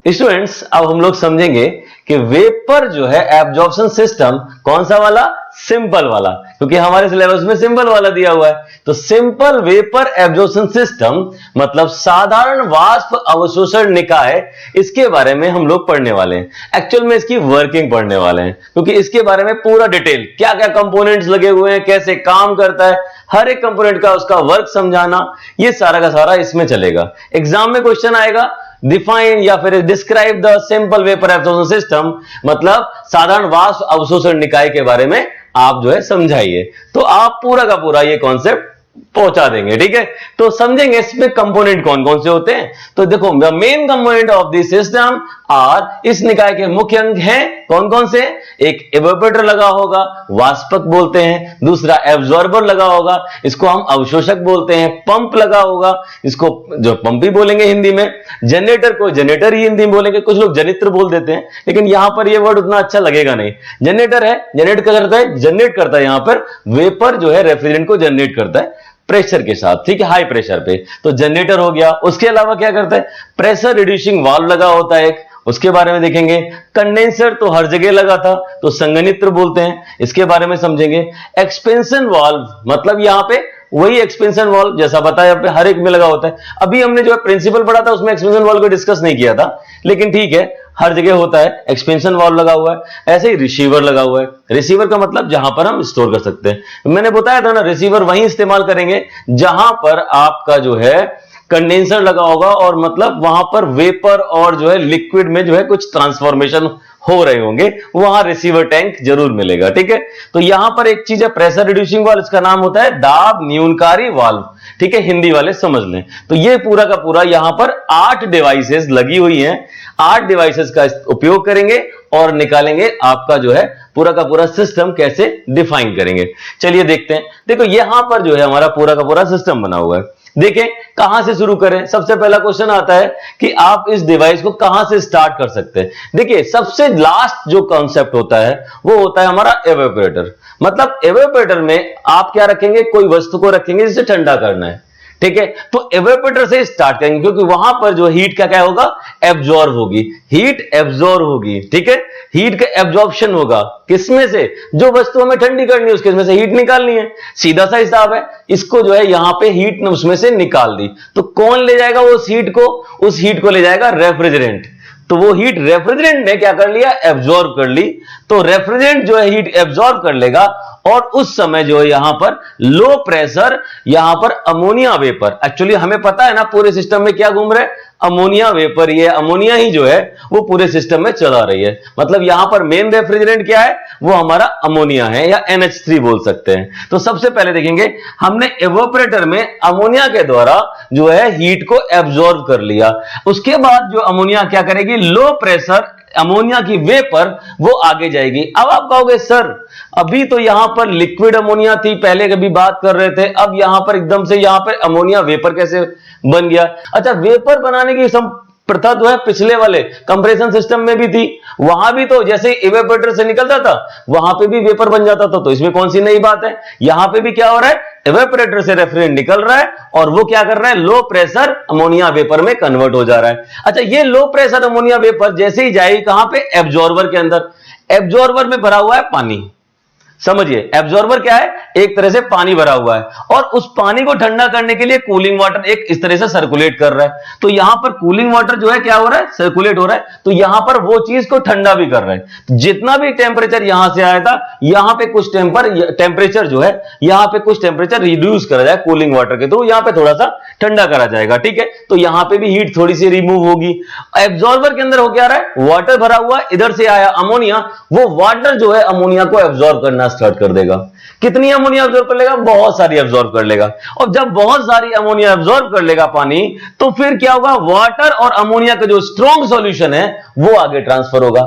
[SPEAKER 1] स्टूडेंट्स अब हम लोग समझेंगे कि वेपर जो है एब्जॉर्प्शन सिस्टम कौन सा वाला, सिंपल वाला, क्योंकि हमारे सिलेबस में सिंपल वाला दिया हुआ है। तो सिंपल वेपर एब्जॉर्प्शन सिस्टम मतलब साधारण वाष्प अवशोषण निकाय, इसके बारे में हम लोग पढ़ने वाले हैं। एक्चुअल में इसकी वर्किंग पढ़ने वाले हैं, क्योंकि इसके बारे में पूरा डिटेल, क्या क्या कंपोनेंट्स लगे हुए हैं, कैसे काम करता है, हर एक कंपोनेंट का उसका वर्क समझाना, ये सारा का सारा इसमें चलेगा। एग्जाम में क्वेश्चन आएगा, डिफाइन या फिर describe the simple vapour absorption system, मतलब साधारण वाष्प अवशोषण निकाय के बारे में आप जो है समझाइए। तो आप पूरा का पूरा ये कॉन्सेप्ट पहुंचा देंगे। ठीक है, तो समझेंगे इसमें कंपोनेंट कौन कौन से होते हैं। तो देखो, the main component of this system are, इस निकाय के मुख्य अंग हैं कौन कौन से, एक इवेपोरेटर लगा होगा, वाष्पक बोलते हैं, दूसरा एब्जॉर्बर लगा होगा, इसको हम अवशोषक बोलते हैं, पंप लगा होगा, इसको जो पंप ही बोलेंगे हिंदी में, जनरेटर को जनरेटर ही हिंदी में बोलेंगे, कुछ लोग जनित्र बोल देते हैं, लेकिन यहां पर यह वर्ड उतना अच्छा लगेगा नहीं। जनरेटर है, जनरेट करता है, जनरेट करता है, यहां पर वेपर जो है रेफ्रिजरेंट को जनरेट करता है प्रेशर के साथ, ठीक है, हाई प्रेशर पे, तो जनरेटर हो गया। उसके अलावा क्या करता है, प्रेशर रिड्यूसिंग वाल्व लगा होता है एक, उसके बारे में देखेंगे। कंडेंसर तो हर जगह लगा था, तो संघनित्र बोलते हैं, इसके बारे में समझेंगे। एक्सपेंशन वाल्व मतलब यहां पे वही एक्सपेंशन वाल्व जैसा बताया पे हर एक में लगा होता है। अभी हमने जो प्रिंसिपल पढ़ा था उसमें एक्सपेंशन वाल्व को डिस्कस नहीं किया था, लेकिन ठीक है, हर जगह होता है, एक्सपेंशन वाल्व लगा हुआ है। ऐसे ही रिसीवर लगा हुआ है, रिसीवर का मतलब जहां पर हम स्टोर कर सकते हैं। मैंने बताया था ना, रिसीवर वहीं इस्तेमाल करेंगे जहां पर आपका जो है कंडेंसर लगा होगा, और मतलब वहां पर वेपर और जो है लिक्विड में जो है कुछ ट्रांसफॉर्मेशन हो रहे होंगे, वहां रिसीवर टैंक जरूर मिलेगा। ठीक है, तो यहां पर एक चीज है प्रेशर रिड्यूसिंग वाल्व, इसका नाम होता है दाब न्यूनकारी वाल्व। ठीक है, हिंदी वाले समझ लें। तो ये पूरा का पूरा यहां पर 8 डिवाइसेस लगी हुई हैं, 8 डिवाइसेस का उपयोग करेंगे और निकालेंगे आपका जो है पूरा का पूरा सिस्टम कैसे डिफाइन करेंगे। चलिए देखते हैं। देखो यहां पर जो है हमारा पूरा का पूरा सिस्टम बना हुआ है। देखें कहां से शुरू करें। सबसे पहला क्वेश्चन आता है कि आप इस डिवाइस को कहां से स्टार्ट कर सकते हैं। देखिए सबसे लास्ट जो कॉन्सेप्ट होता है वो होता है हमारा एवेपोरेटर। मतलब एवेपोरेटर में आप क्या रखेंगे, कोई वस्तु को रखेंगे जिसे ठंडा करना है, ठीक है। तो एवेपोरेटर से स्टार्ट करेंगे क्योंकि वहां पर जो हीट का क्या होगा, एब्जॉर्ब होगी, हीट एब्जॉर्ब होगी, ठीक है। हीट का एब्जॉर्प्शन होगा किसमें से, जो वस्तु हमें ठंडी करनी है उसके में से हीट निकालनी है, सीधा सा हिसाब है। इसको जो है यहां पे हीट उसमें से निकाल दी, तो कौन ले जाएगा वो उस हीट को, उस हीट को ले जाएगा रेफ्रिजरेंट। तो वो हीट रेफ्रिजरेंट ने क्या कर लिया, एब्जॉर्ब कर ली। तो रेफ्रिजरेंट जो है हीट एब्जॉर्ब कर लेगा और उस समय जो है यहां पर लो प्रेशर, यहां पर अमोनिया वेपर, एक्चुअली हमें पता है ना पूरे सिस्टम में क्या घूम रहा है, अमोनिया वेपर, ये अमोनिया ही जो है वो पूरे सिस्टम में चला रही है। मतलब यहां पर मेन रेफ्रिजरेंट क्या है, वो हमारा अमोनिया है या NH3 बोल सकते हैं। तो सबसे पहले देखेंगे हमने एवोपरेटर में अमोनिया के द्वारा जो है हीट को एब्जॉर्ब कर लिया। उसके बाद जो अमोनिया क्या करेगी, लो प्रेशर अमोनिया की वेपर वो आगे जाएगी। अब आप कहोगे सर अभी तो यहां पर लिक्विड अमोनिया थी, पहले कभी बात कर रहे थे, अब यहां पर एकदम से यहां पर अमोनिया वेपर कैसे बन गया। अच्छा, वेपर बनाने की प्रथा तो है पिछले वाले कंप्रेशन सिस्टम में भी थी, वहां भी तो जैसे इवेपोरेटर से निकलता था वहां पे भी वेपर बन जाता था। तो इसमें कौन सी नई बात है, यहां पे भी क्या हो रहा है, इवेपोरेटर से रेफ्रिजरेंट निकल रहा है और वो क्या कर रहा है, लो प्रेशर अमोनिया वेपर में कन्वर्ट हो जा रहा है। अच्छा, ये लो प्रेशर अमोनिया वेपर जैसे ही जाएगी कहां पे, एब्जॉर्बर के अंदर। एब्जॉर्बर में भरा हुआ है पानी, समझिए एब्जॉर्बर क्या है, एक तरह से पानी भरा हुआ है और उस पानी को ठंडा करने के लिए कूलिंग वाटर एक इस तरह से सर्कुलेट कर रहा है। तो यहां पर कूलिंग वाटर जो है क्या हो रहा है, सर्कुलेट हो रहा है। तो यहां पर वो चीज को ठंडा भी कर रहा है। जितना भी टेम्परेचर यहां से आया था, यहां पे कुछ टेम्परेचर जो है, यहां पे कुछ टेम्परेचर रिड्यूस करा जाए कूलिंग वाटर के थ्रू, यहां पे थोड़ा सा ठंडा करा जाएगा, ठीक है। तो यहां पे भी हीट थोड़ी सी रिमूव होगी। एब्जॉर्बर के अंदर हो क्या रहा है, वाटर भरा हुआ, इधर से आया अमोनिया, वो वाटर जो है अमोनिया को एब्जॉर्ब करना स्टार्ट कर देगा। कितनी अमोनिया एब्जॉर्ब कर लेगा, बहुत सारी एब्जॉर्ब कर लेगा। और जब बहुत सारी अमोनिया एब्जॉर्ब कर लेगा पानी, तो फिर क्या होगा, वाटर और अमोनिया का जो स्ट्रॉन्ग सॉल्यूशन है वो आगे ट्रांसफर होगा।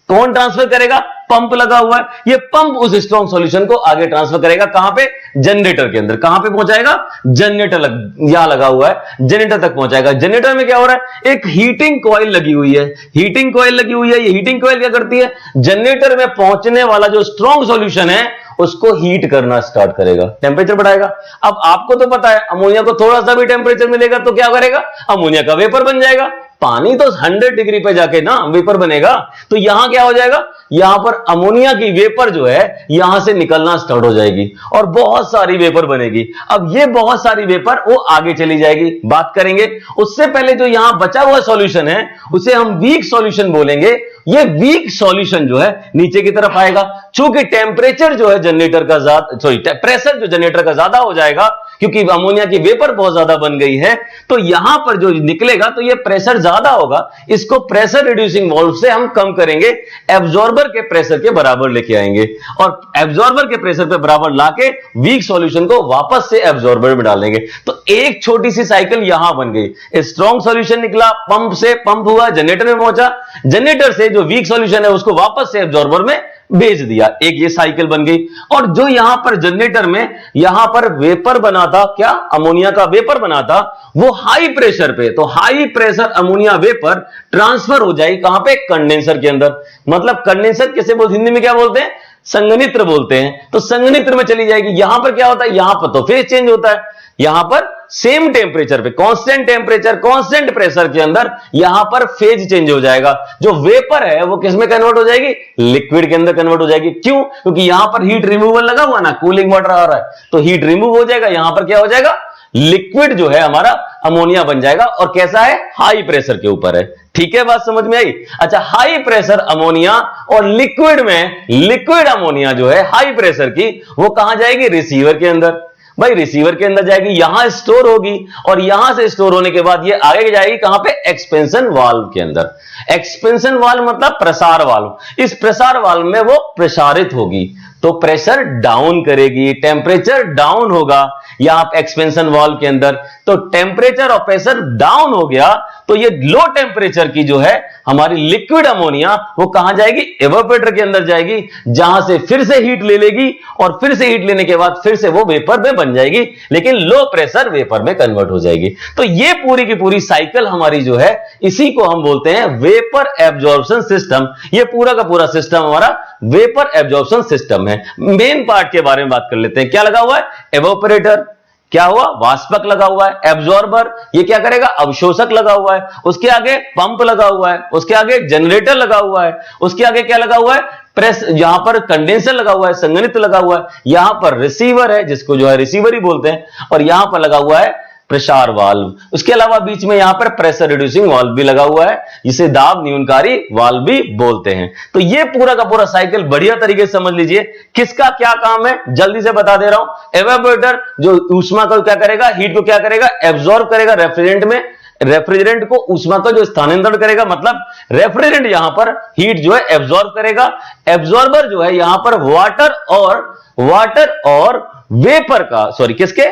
[SPEAKER 1] कौन ट्रांसफर करेगा, पंप लगा हुआ है, ये पंप उस स्ट्रॉन्ग सॉल्यूशन को आगे ट्रांसफर करेगा। कहां पे, जनरेटर के अंदर। कहां पे पहुंचाएगा, जनरेटर यहां लगा हुआ है, जनरेटर तक पहुंचाएगा। जनरेटर में क्या हो रहा है, एक हीटिंग कॉइल लगी हुई है, हीटिंग कॉइल लगी हुई है। ये हीटिंग कॉइल क्या करती है, जनरेटर में पहुंचने वाला जो स्ट्रॉन्ग सॉल्यूशन है उसको हीट करना स्टार्ट करेगा, टेम्परेचर बढ़ाएगा। अब आपको तो पता है अमोनिया को थोड़ा सा भी टेम्परेचर मिलेगा तो क्या करेगा, अमोनिया का वेपर बन जाएगा। पानी तो 100 डिग्री पे जाके ना वेपर बनेगा। तो यहां क्या हो जाएगा, यहां पर अमोनिया की वेपर जो है यहां से निकलना स्टार्ट हो जाएगी और बहुत सारी वेपर बनेगी। अब ये बहुत सारी वेपर वो आगे चली जाएगी, बात करेंगे। उससे पहले जो यहां बचा हुआ सॉल्यूशन है उसे हम वीक सॉल्यूशन बोलेंगे। ये वीक सॉल्यूशन जो है नीचे की तरफ आएगा, चूंकि टेम्परेचर जो है जनरेटर का ज्यादा, सॉरी प्रेशर जो जनरेटर का ज्यादा हो जाएगा क्योंकि अमोनिया की वेपर बहुत ज्यादा बन गई है। तो यहां पर जो निकलेगा तो ये प्रेशर ज्यादा होगा, इसको प्रेशर रिड्यूसिंग वाल्व से हम कम करेंगे, एब्जॉर्बर के प्रेशर के बराबर लेके आएंगे और एब्जॉर्बर के प्रेशर पे बराबर लाके वीक सॉल्यूशन को वापस से एब्जॉर्बर में डालेंगे। तो एक छोटी सी साइकिल यहां बन गई। स्ट्रॉन्ग सॉल्यूशन निकला, पंप से पंप हुआ, जनरेटर में पहुंचा, जनरेटर से जो वीक सॉल्यूशन है उसको वापस से एब्जॉर्बर में भेज दिया, एक ये साइकिल बन गई। और जो यहां पर जनरेटर में यहां पर वेपर बना था, क्या अमोनिया का वेपर बना था, वो हाई प्रेशर पे, तो high pressure ammonia vapour transfer हो जाएगी कहां पे, कंडेंसर के अंदर। मतलब कंडेंसर कैसे बोलते, हिंदी में क्या बोलते हैं, संघनित्र बोलते हैं। तो संघनित्र में चली जाएगी। यहां पर क्या होता है, यहां पर तो फेज चेंज होता है, यहां पर सेम टेम्परेचर पे, कांस्टेंट टेम्परेचर कांस्टेंट प्रेशर के अंदर यहां पर फेज चेंज हो जाएगा। जो वेपर है वो किस में कन्वर्ट हो जाएगी, लिक्विड के अंदर कन्वर्ट हो जाएगी। क्यों, क्योंकि यहां पर हीट रिमूवल लगा हुआ ना, कूलिंग वाटर आ रहा है, तो हीट रिमूव हो जाएगा। यहां पर क्या हो जाएगा, लिक्विड जो है हमारा अमोनिया बन जाएगा। और कैसा है, हाई प्रेशर के ऊपर है। ठीक है, बात समझ में आई। अच्छा, हाई प्रेशर अमोनिया और लिक्विड में, लिक्विड अमोनिया जो है हाई प्रेशर की, वो कहां जाएगी, रिसीवर के अंदर। भाई रिसीवर के अंदर जाएगी, यहां स्टोर होगी और यहां से स्टोर होने के बाद ये आगे जाएगी कहां पे, एक्सपेंशन वाल्व के अंदर। एक्सपेंशन वाल्व मतलब प्रसार वाल्व। इस प्रसार वाल्व में वो प्रसारित होगी तो प्रेशर डाउन करेगी, टेम्परेचर डाउन होगा यहां एक्सपेंशन वाल्व के अंदर। तो टेम्परेचर और प्रेशर डाउन हो गया तो ये लो टेम्परेचर की जो है हमारी लिक्विड अमोनिया वो कहां जाएगी, एवापोरेटर के अंदर जाएगी, जहां से फिर से हीट ले लेगी और फिर से हीट लेने के बाद फिर से वो वेपर में बन जाएगी, लेकिन लो प्रेशर वेपर में कन्वर्ट हो जाएगी। तो ये पूरी की पूरी साइकिल हमारी जो है इसी को हम बोलते हैं वेपर एब्जॉर्प्शन सिस्टम। ये पूरा का पूरा सिस्टम हमारा वेपर एब्जॉर्प्शन सिस्टम है। मेन पार्ट के बारे में बात कर लेते हैं। क्या लगा हुआ है, एवापोरेटर, क्या हुआ, वाष्पक लगा हुआ है, एब्जॉर्बर ये क्या करेगा, अवशोषक लगा हुआ है, उसके आगे पंप लगा हुआ है, उसके आगे जनरेटर लगा हुआ है, उसके आगे क्या लगा हुआ है, प्रेस, यहां पर कंडेंसर लगा हुआ है, संघनित्र लगा हुआ है, यहां पर रिसीवर है जिसको जो है रिसीवर ही बोलते हैं, और यहां पर लगा हुआ है प्रसार वाल्व। उसके अलावा बीच में यहां पर प्रेशर रिड्यूसिंग वाल्व भी लगा हुआ है जिसे दाब न्यूनकारी वाल्व भी बोलते हैं। तो ये पूरा का पूरा साइकिल बढ़िया तरीके से समझ लीजिए किसका क्या काम है, जल्दी से बता दे रहा हूं। एवापोरेटर जो ऊष्मा को क्या करेगा, हीट को क्या करेगा, एब्जॉर्ब करेगा रेफ्रिजरेंट में, रेफ्रिजरेंट को ऊष्मा का जो स्थानांतरण करेगा, मतलब रेफ्रिजरेंट यहां पर हीट जो है एब्जॉर्ब करेगा, एब्जॉर्बर जो है यहां पर वाटर और वेपर का, सॉरी किसके,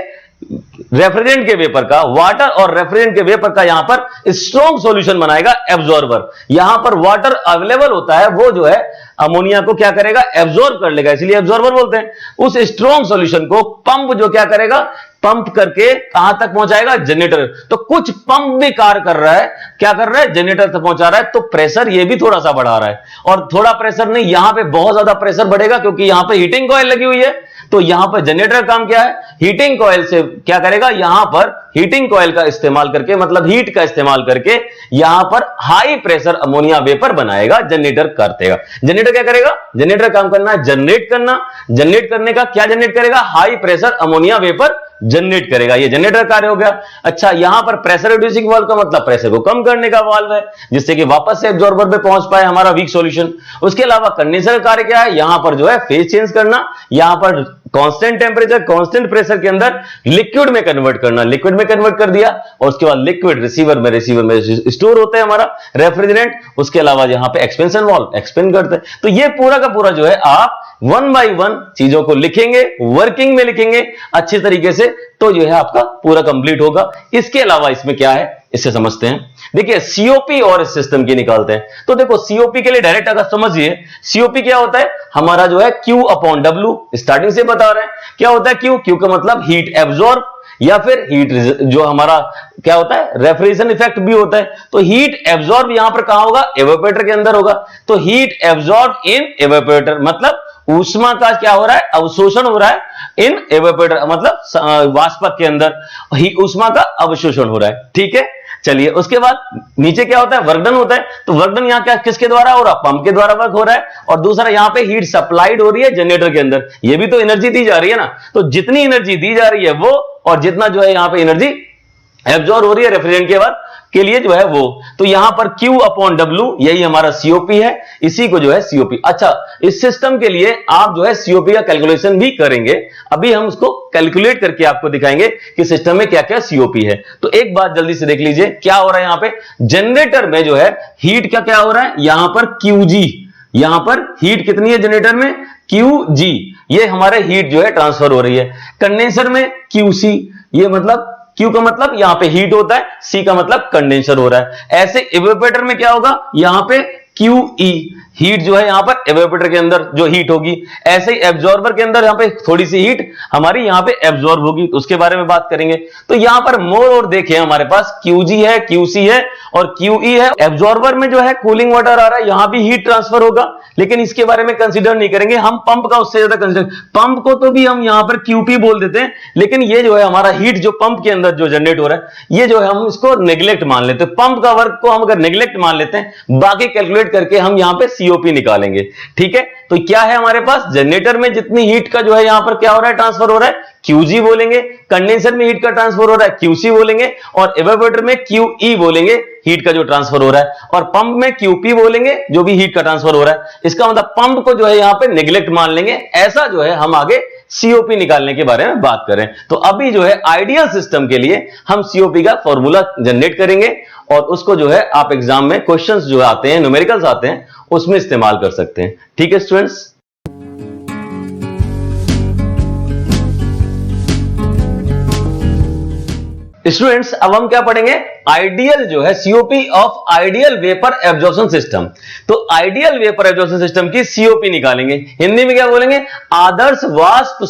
[SPEAKER 1] रेफ्रिजरेंट के वेपर का, वाटर और रेफ्रिजरेंट के वेपर का यहां पर स्ट्रॉन्ग सॉल्यूशन बनाएगा एब्जॉर्बर। यहां पर वाटर अवेलेबल होता है, वो जो है अमोनिया को क्या करेगा, एब्जॉर्ब कर लेगा, इसलिए एब्जॉर्बर बोलते हैं। उस स्ट्रॉन्ग सॉल्यूशन को पंप जो क्या करेगा, पंप करके कहां तक पहुंचाएगा, जनरेटर। तो कुछ पंप भी कार्य कर रहा है, क्या कर रहा है, जनरेटर तक पहुंचा रहा है। तो प्रेशर ये भी थोड़ा सा बढ़ा रहा है, और थोड़ा प्रेशर नहीं, यहां पे बहुत ज्यादा प्रेशर बढ़ेगा क्योंकि यहां पे हीटिंग कॉइल लगी हुई है। तो यहां पर जनरेटर काम क्या है, हीटिंग कॉइल से क्या करेगा, यहां पर हीटिंग कॉइल का इस्तेमाल करके, मतलब हीट का इस्तेमाल करके यहां पर हाई प्रेशर अमोनिया वेपर बनाएगा, जनरेटर करतेगा। जनरेटर क्या करेगा, जनरेटर काम करना है जनरेट करना, जनरेट करने का क्या जनरेट करेगा, high pressure ammonia vapour generate करेगा, ये जनरेटर कार्य हो गया। अच्छा, यहां पर प्रेशर रिड्यूसिंग वाल्व का मतलब प्रेशर को कम करने का वाल्व है, जिससे कि वापस से एब्जॉर्बर पे पहुंच पाए हमारा वीक सॉल्यूशन। उसके अलावा कंडेंसर का कार्य क्या है, यहां पर जो है फेज चेंज करना, यहां पर कांस्टेंट टेम्परेचर कांस्टेंट प्रेशर के अंदर लिक्विड में कन्वर्ट करना, लिक्विड में कन्वर्ट कर दिया, और उसके बाद लिक्विड रिसीवर में स्टोर होता है हमारा रेफ्रिजरेंट। उसके अलावा यहां पे एक्सपेंशन वाल्व एक्सपेंड करते हैं। तो ये पूरा का पूरा जो है आप वन बाय वन चीजों को लिखेंगे, वर्किंग में लिखेंगे अच्छे तरीके से, तो जो है आपका पूरा कंप्लीट होगा। इसके अलावा इसमें क्या है, इससे समझते हैं। देखिए सीओपी और इस सिस्टम की निकालते हैं। तो देखो सीओपी के लिए डायरेक्ट अगर समझिए, सीओपी क्या होता है, हमारा जो है Q अपॉन W, स्टार्टिंग से बता रहे हैं क्या होता है Q का मतलब हीट एब्जॉर्ब, या फिर हीट जो हमारा क्या होता है, रेफ्रिजरेशन इफेक्ट भी होता है। तो हीट एब्जॉर्ब यहां पर कहां होगा, एवापोरेटर के अंदर होगा। तो हीट एब्जॉर्ब इन एवापोरेटर, मतलब ऊष्मा का क्या हो रहा है, अवशोषण हो रहा है इन एवापोरेटर, मतलब वाष्पक के अंदर ही ऊष्मा का अवशोषण हो रहा है। ठीक है, चलिए उसके बाद नीचे क्या होता है, वर्क डन होता है। तो वर्क डन यहां क्या किसके द्वारा हो रहा है, पंप के द्वारा वर्क हो रहा है, और दूसरा यहां पे हीट सप्लाइड हो रही है जनरेटर के अंदर, ये भी तो एनर्जी दी जा रही है ना। तो जितनी एनर्जी दी जा रही है वो, और जितना जो है यहां पे एनर्जी एब्जॉर्ब हो रही है रेफ्रिजरेंट के लिए जो है वो, तो यहां पर Q अपॉन W यही हमारा सीओपी है, इसी को जो है सीओपी। अच्छा, इस सिस्टम के लिए आप जो है सीओपी का कैलकुलेशन भी करेंगे, अभी हम उसको कैलकुलेट करके आपको दिखाएंगे कि सिस्टम में क्या क्या सीओपी है। तो एक बात जल्दी से देख लीजिए क्या हो रहा है, यहां पे जनरेटर में जो है हीट का क्या हो रहा है, यहां पर QG, यहां पर हीट कितनी है जनरेटर में, QG, ये हमारे हीट जो है ट्रांसफर हो रही है। कंडेंसर में QC, ये मतलब Q का मतलब यहां पे हीट होता है, C का मतलब कंडेंसर हो रहा है। ऐसे इवेपोरेटर में क्या होगा, यहां पे QE, हीट जो है यहां पर एवापोरेटर के अंदर जो हीट होगी, ऐसे ही एब्जॉर्बर के अंदर यहां पे थोड़ी सी हीट हमारी यहां पे एब्जॉर्ब होगी, तो उसके बारे में बात करेंगे। तो यहां पर मोर और देखें हमारे पास QG है, QC है और QE है। एब्जॉर्बर में जो है कूलिंग वाटर आ रहा है, यहां भी हीट ट्रांसफर होगा, लेकिन इसके बारे में कंसीडर नहीं करेंगे हम, पंप का उससे ज्यादा कंसीडर, पंप को तो भी हम यहां पर QP बोल देते हैं, लेकिन ये जो है हमारा हीट जो पंप के अंदर जो जनरेट हो रहा है, ये जो है हम इसको नेग्लेक्ट मान लेते हैं, पंप का वर्क को हम अगर नेग्लेक्ट मान लेते हैं, बाकी कैलकुलेट करके हम यहां पे सीओपी निकालेंगे। ठीक है, तो क्या है हमारे पास, जनरेटर में जितनी हीट का जो है यहां पर क्या हो रहा है, ट्रांसफर हो रहा है, QG बोलेंगे, कंडेंसर में हीट का ट्रांसफर हो रहा है QC बोलेंगे, और एवापोरेटर में QE बोलेंगे, हीट का जो ट्रांसफर हो रहा है, और पंप में QP बोलेंगे, जो भी हीट का ट्रांसफर हो रहा है। इसका मतलब पंप को जो है यहां पे नेग्लेक्ट मान लेंगे, ऐसा जो है हम आगे सीओपी निकालने के बारे में बात करें। तो अभी जो है आइडियल सिस्टम के लिए हम सीओपी का फॉर्मूला जनरेट करेंगे, और उसको जो है आप एग्जाम में क्वेश्चंस जो आते हैं, न्यूमेरिकल्स आते हैं, उसमें इस्तेमाल कर सकते हैं। ठीक है स्टूडेंट्स। स्टूडेंट्स अब हम क्या पढ़ेंगे, आइडियल जो है COP of ideal vapour absorption system. तो आइडियल वेपर एब्जॉर्प्शन सिस्टम की सीओपी निकालेंगे, हिंदी में क्या बोलेंगे, आदर्श वाष्प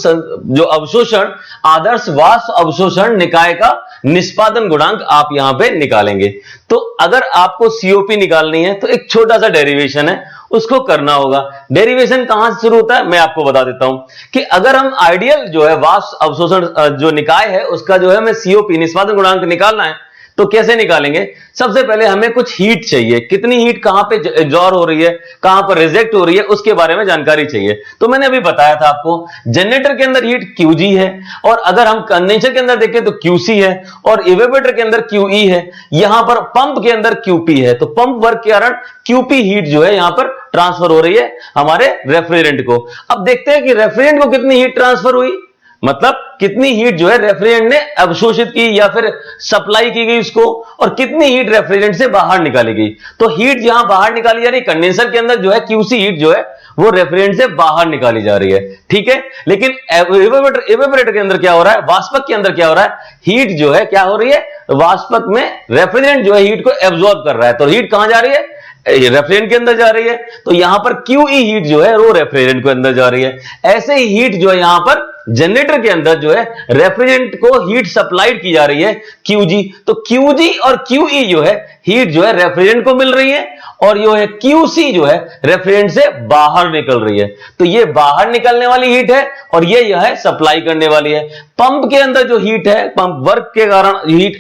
[SPEAKER 1] जो अवशोषण, आदर्श वाष्प अवशोषण निकाय का निष्पादन गुणांक आप यहां पे निकालेंगे। तो अगर आपको सीओपी निकालनी है तो एक छोटा सा डेरिवेशन है, उसको करना होगा। डेरिवेशन कहां से शुरू होता है मैं आपको बता देता हूं कि अगर हम आइडियल जो है वाष्प अवशोषण जो निकाय है उसका जो है हमें सीओपी निष्पादन गुणांक निकालना है, तो कैसे निकालेंगे। सबसे पहले हमें कुछ हीट चाहिए, कितनी हीट कहां पे एब्जॉर्ब हो रही है, कहां पर रिजेक्ट हो रही है, उसके बारे में जानकारी चाहिए। तो मैंने अभी बताया था आपको, जनरेटर के अंदर हीट QG है, और अगर हम कंडेंसर के अंदर देखें तो QC है, और इवेपोरेटर के अंदर QE है, यहां पर पंप के अंदर QP है। तो पंप वर्क के कारण QP हीट जो है यहां पर ट्रांसफर हो रही है हमारे रेफ्रिजरेंट को। अब देखते हैं कि रेफ्रिजरेंट को कितनी हीट ट्रांसफर हुई, मतलब कितनी हीट जो है रेफ्रिजरेंट ने अवशोषित की या फिर सप्लाई की गई उसको, और कितनी हीट रेफ्रिजरेंट से बाहर निकाली गई। तो हीट जहां बाहर निकाली जा रही है कंडेंसर के अंदर जो है QC हीट जो है वो रेफ्रिजरेंट से बाहर निकाली जा रही है। ठीक है, लेकिन इवेपोरेटर के अंदर क्या हो रहा है, वाष्पक के अंदर क्या हो रहा है, हीट जो है क्या हो रही है, वाष्पक में रेफ्रिजरेंट जो है हीट को एब्जॉर्ब कर रहा है। तो हीट कहां जा रही है, रेफ्रिजरेंट के अंदर जा रही है। तो यहां पर QE हीट जो है वो रेफ्रिजरेंट के अंदर जा रही है। ऐसे ही हीट जो है यहां पर जनरेटर के अंदर जो है रेफ्रिजरेंट को हीट सप्लाइड की जा रही है QG। तो QG और QE जो है हीट जो है रेफ्रिजरेंट को मिल रही है, और जो है QC जो है रेफ्रिजरेंट से बाहर निकल रही है। तो ये बाहर निकलने वाली हीट है और ये है सप्लाई करने वाली है। पंप के अंदर जो हीट है, पंप वर्क के कारण हीट